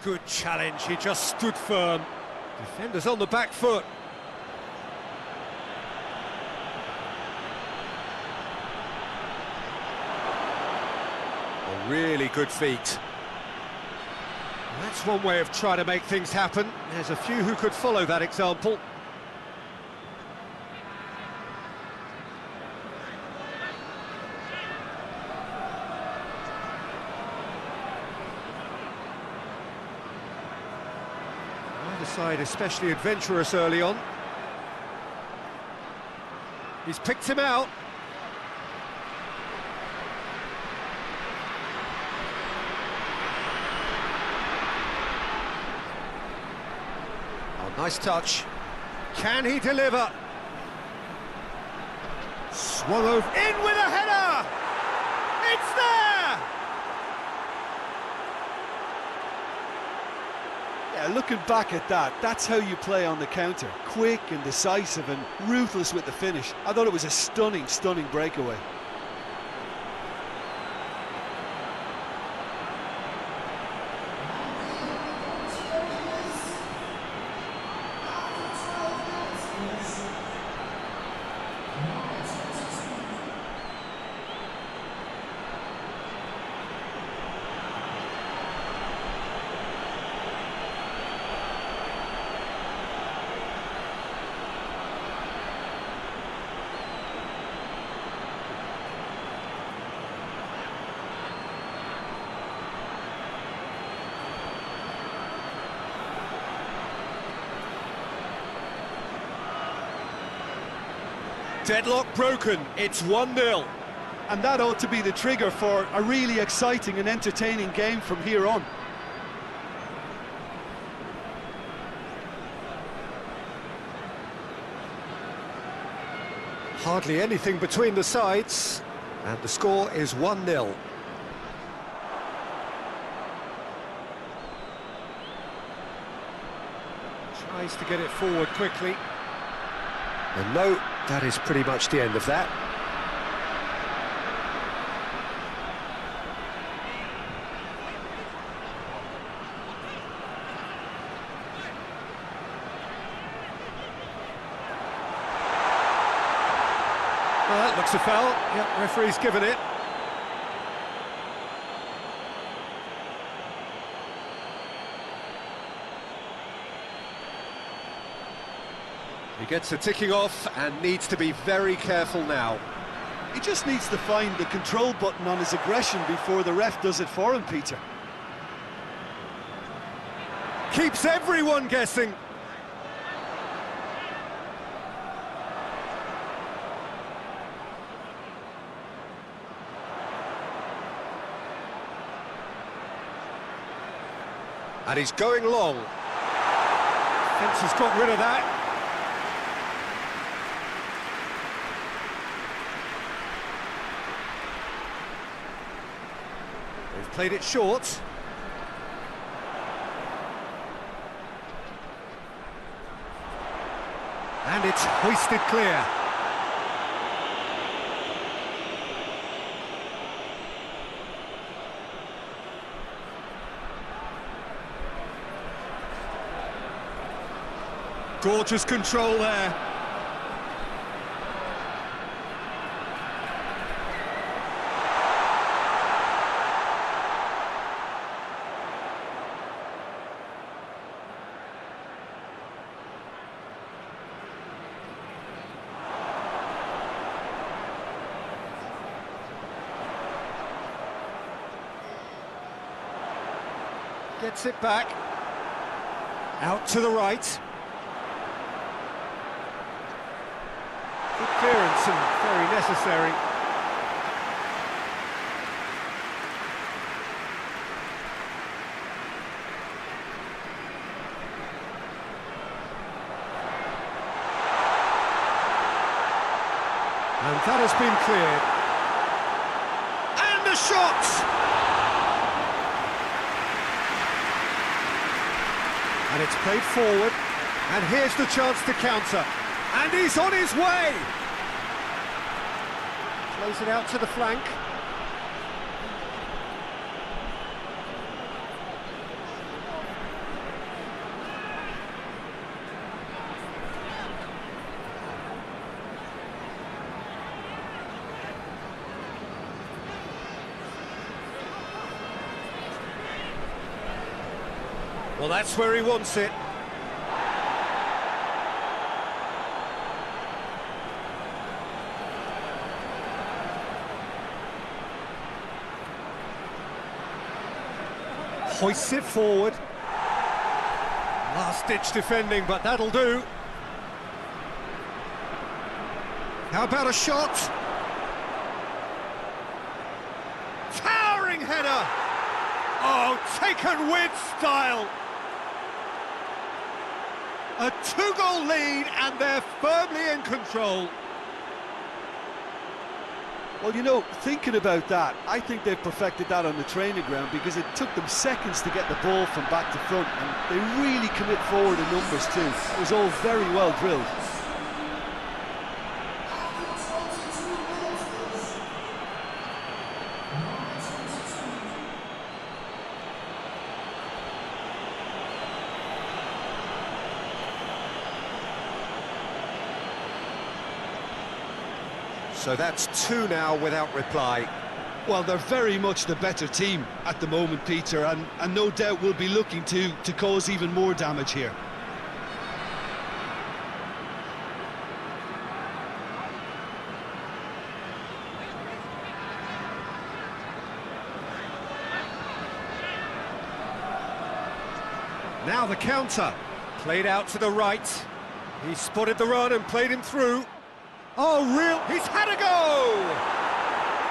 Speaker 3: Good challenge, he just stood firm. Defenders on the back foot.
Speaker 2: Oh, really good feet. That's one way of trying to make things happen. There's a few who could follow that example. Either side especially adventurous early on. He's picked him out. Oh, nice touch. Can he deliver? Swung over, in with a header! It's there!
Speaker 1: Yeah, looking back at that, that's how you play on the counter. Quick and decisive and ruthless with the finish. I thought it was a stunning, stunning breakaway.
Speaker 2: Deadlock broken, it's 1-0.
Speaker 1: And that ought to be the trigger for a really exciting and entertaining game from here on.
Speaker 2: Hardly anything between the sides, and the score is 1-0. Tries to get it forward quickly. And no, that is pretty much the end of that. Well, that looks a foul. Yep, referee's given it. He gets a ticking off and needs to be very careful now.
Speaker 1: He just needs to find the control button on his aggression before the ref does it for him, Peter.
Speaker 2: Keeps everyone guessing. And he's going long. Fence has got rid of that. They've played it short. And it's hoisted clear. Gorgeous control there. Gets it back. Out to the right. Good clearance and very necessary. And that has been cleared. And the shot! And it's played forward, and here's the chance to counter. And he's on his way! Plays it out to the flank.
Speaker 3: Well, that's where he wants it. Hoists it forward. Last-ditch defending, but that'll do. How about a shot? Towering header! Oh, taken with style! A 2-goal lead, and they're firmly in control.
Speaker 1: Well, you know, thinking about that, I think they've perfected that on the training ground because it took them seconds to get the ball from back to front, and they really commit forward in numbers too. It was all very well drilled.
Speaker 3: So that's 2 now without reply.
Speaker 1: Well, they're very much the better team at the moment, Peter, and no doubt will be looking to cause even more damage here.
Speaker 3: Now the counter, played out to the right. He spotted the run and played him through. Oh, he's had a go!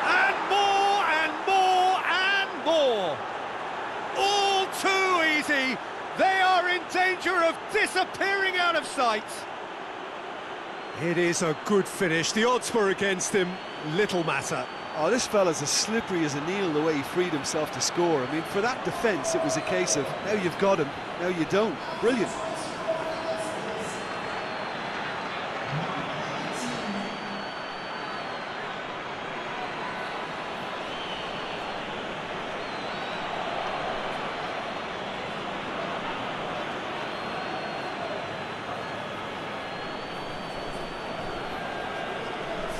Speaker 3: And more, and more, and more! All too easy! They are in danger of disappearing out of sight! It is a good finish. The odds were against him. Little matter.
Speaker 1: Oh, this fella's as slippery as an eel the way he freed himself to score. I mean, for that defence, it was a case of, now you've got him, now you don't. Brilliant.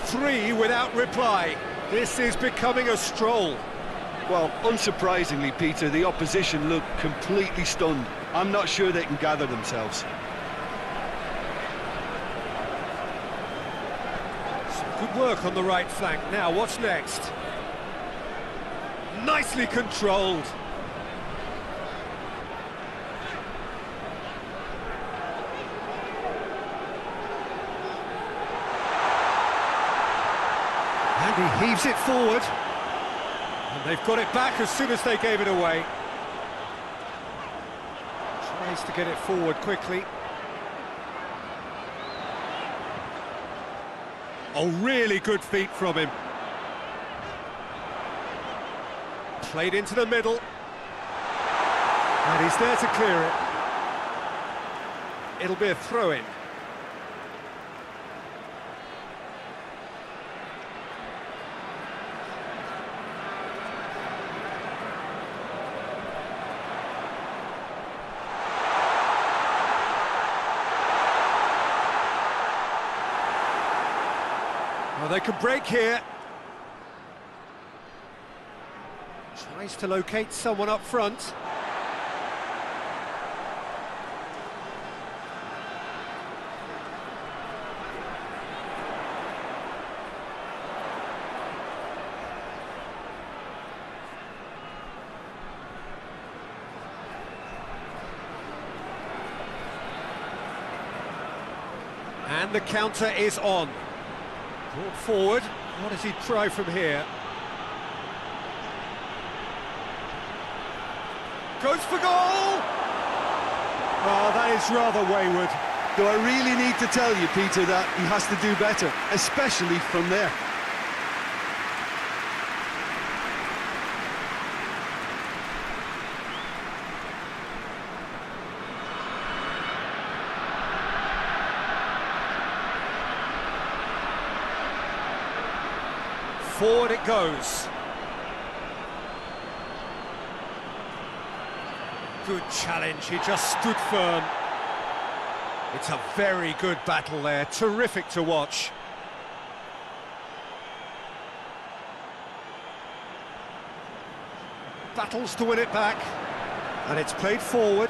Speaker 3: Three without reply. This is becoming a stroll.
Speaker 1: Well, unsurprisingly, Peter, the opposition look completely stunned. I'm not sure they can gather themselves.
Speaker 3: Some good work on the right flank. Now, what's next? Nicely controlled. And he heaves it forward. And they've got it back as soon as they gave it away. Tries to get it forward quickly. Oh, really good feet from him. Played into the middle. And he's there to clear it. It'll be a throw-in. Well, they can break here. Tries to locate someone up front. And the counter is on. Brought forward. What does he try from here? Goes for goal! Oh, that is rather wayward.
Speaker 1: Do I really need to tell you, Peter, that he has to do better, especially from there?
Speaker 3: Forward it goes. Good challenge, he just stood firm. It's a very good battle there, terrific to watch. Battles to win it back, and it's played forward.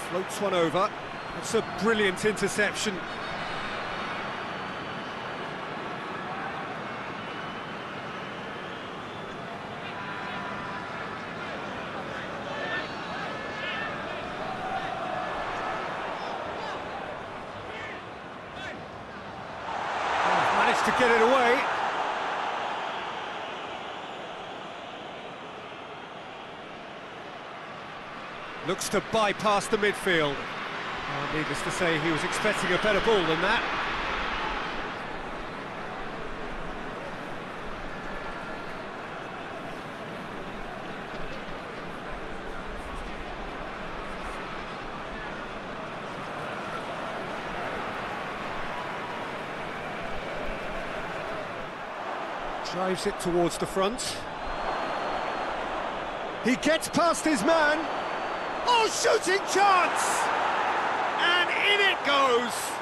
Speaker 2: Floats one over. That's a brilliant interception. Managed to get it away. Looks to bypass the midfield. Needless to say, he was expecting a better ball than that. Drives it towards the front. He gets past his man. Oh, shooting chance! And in it goes!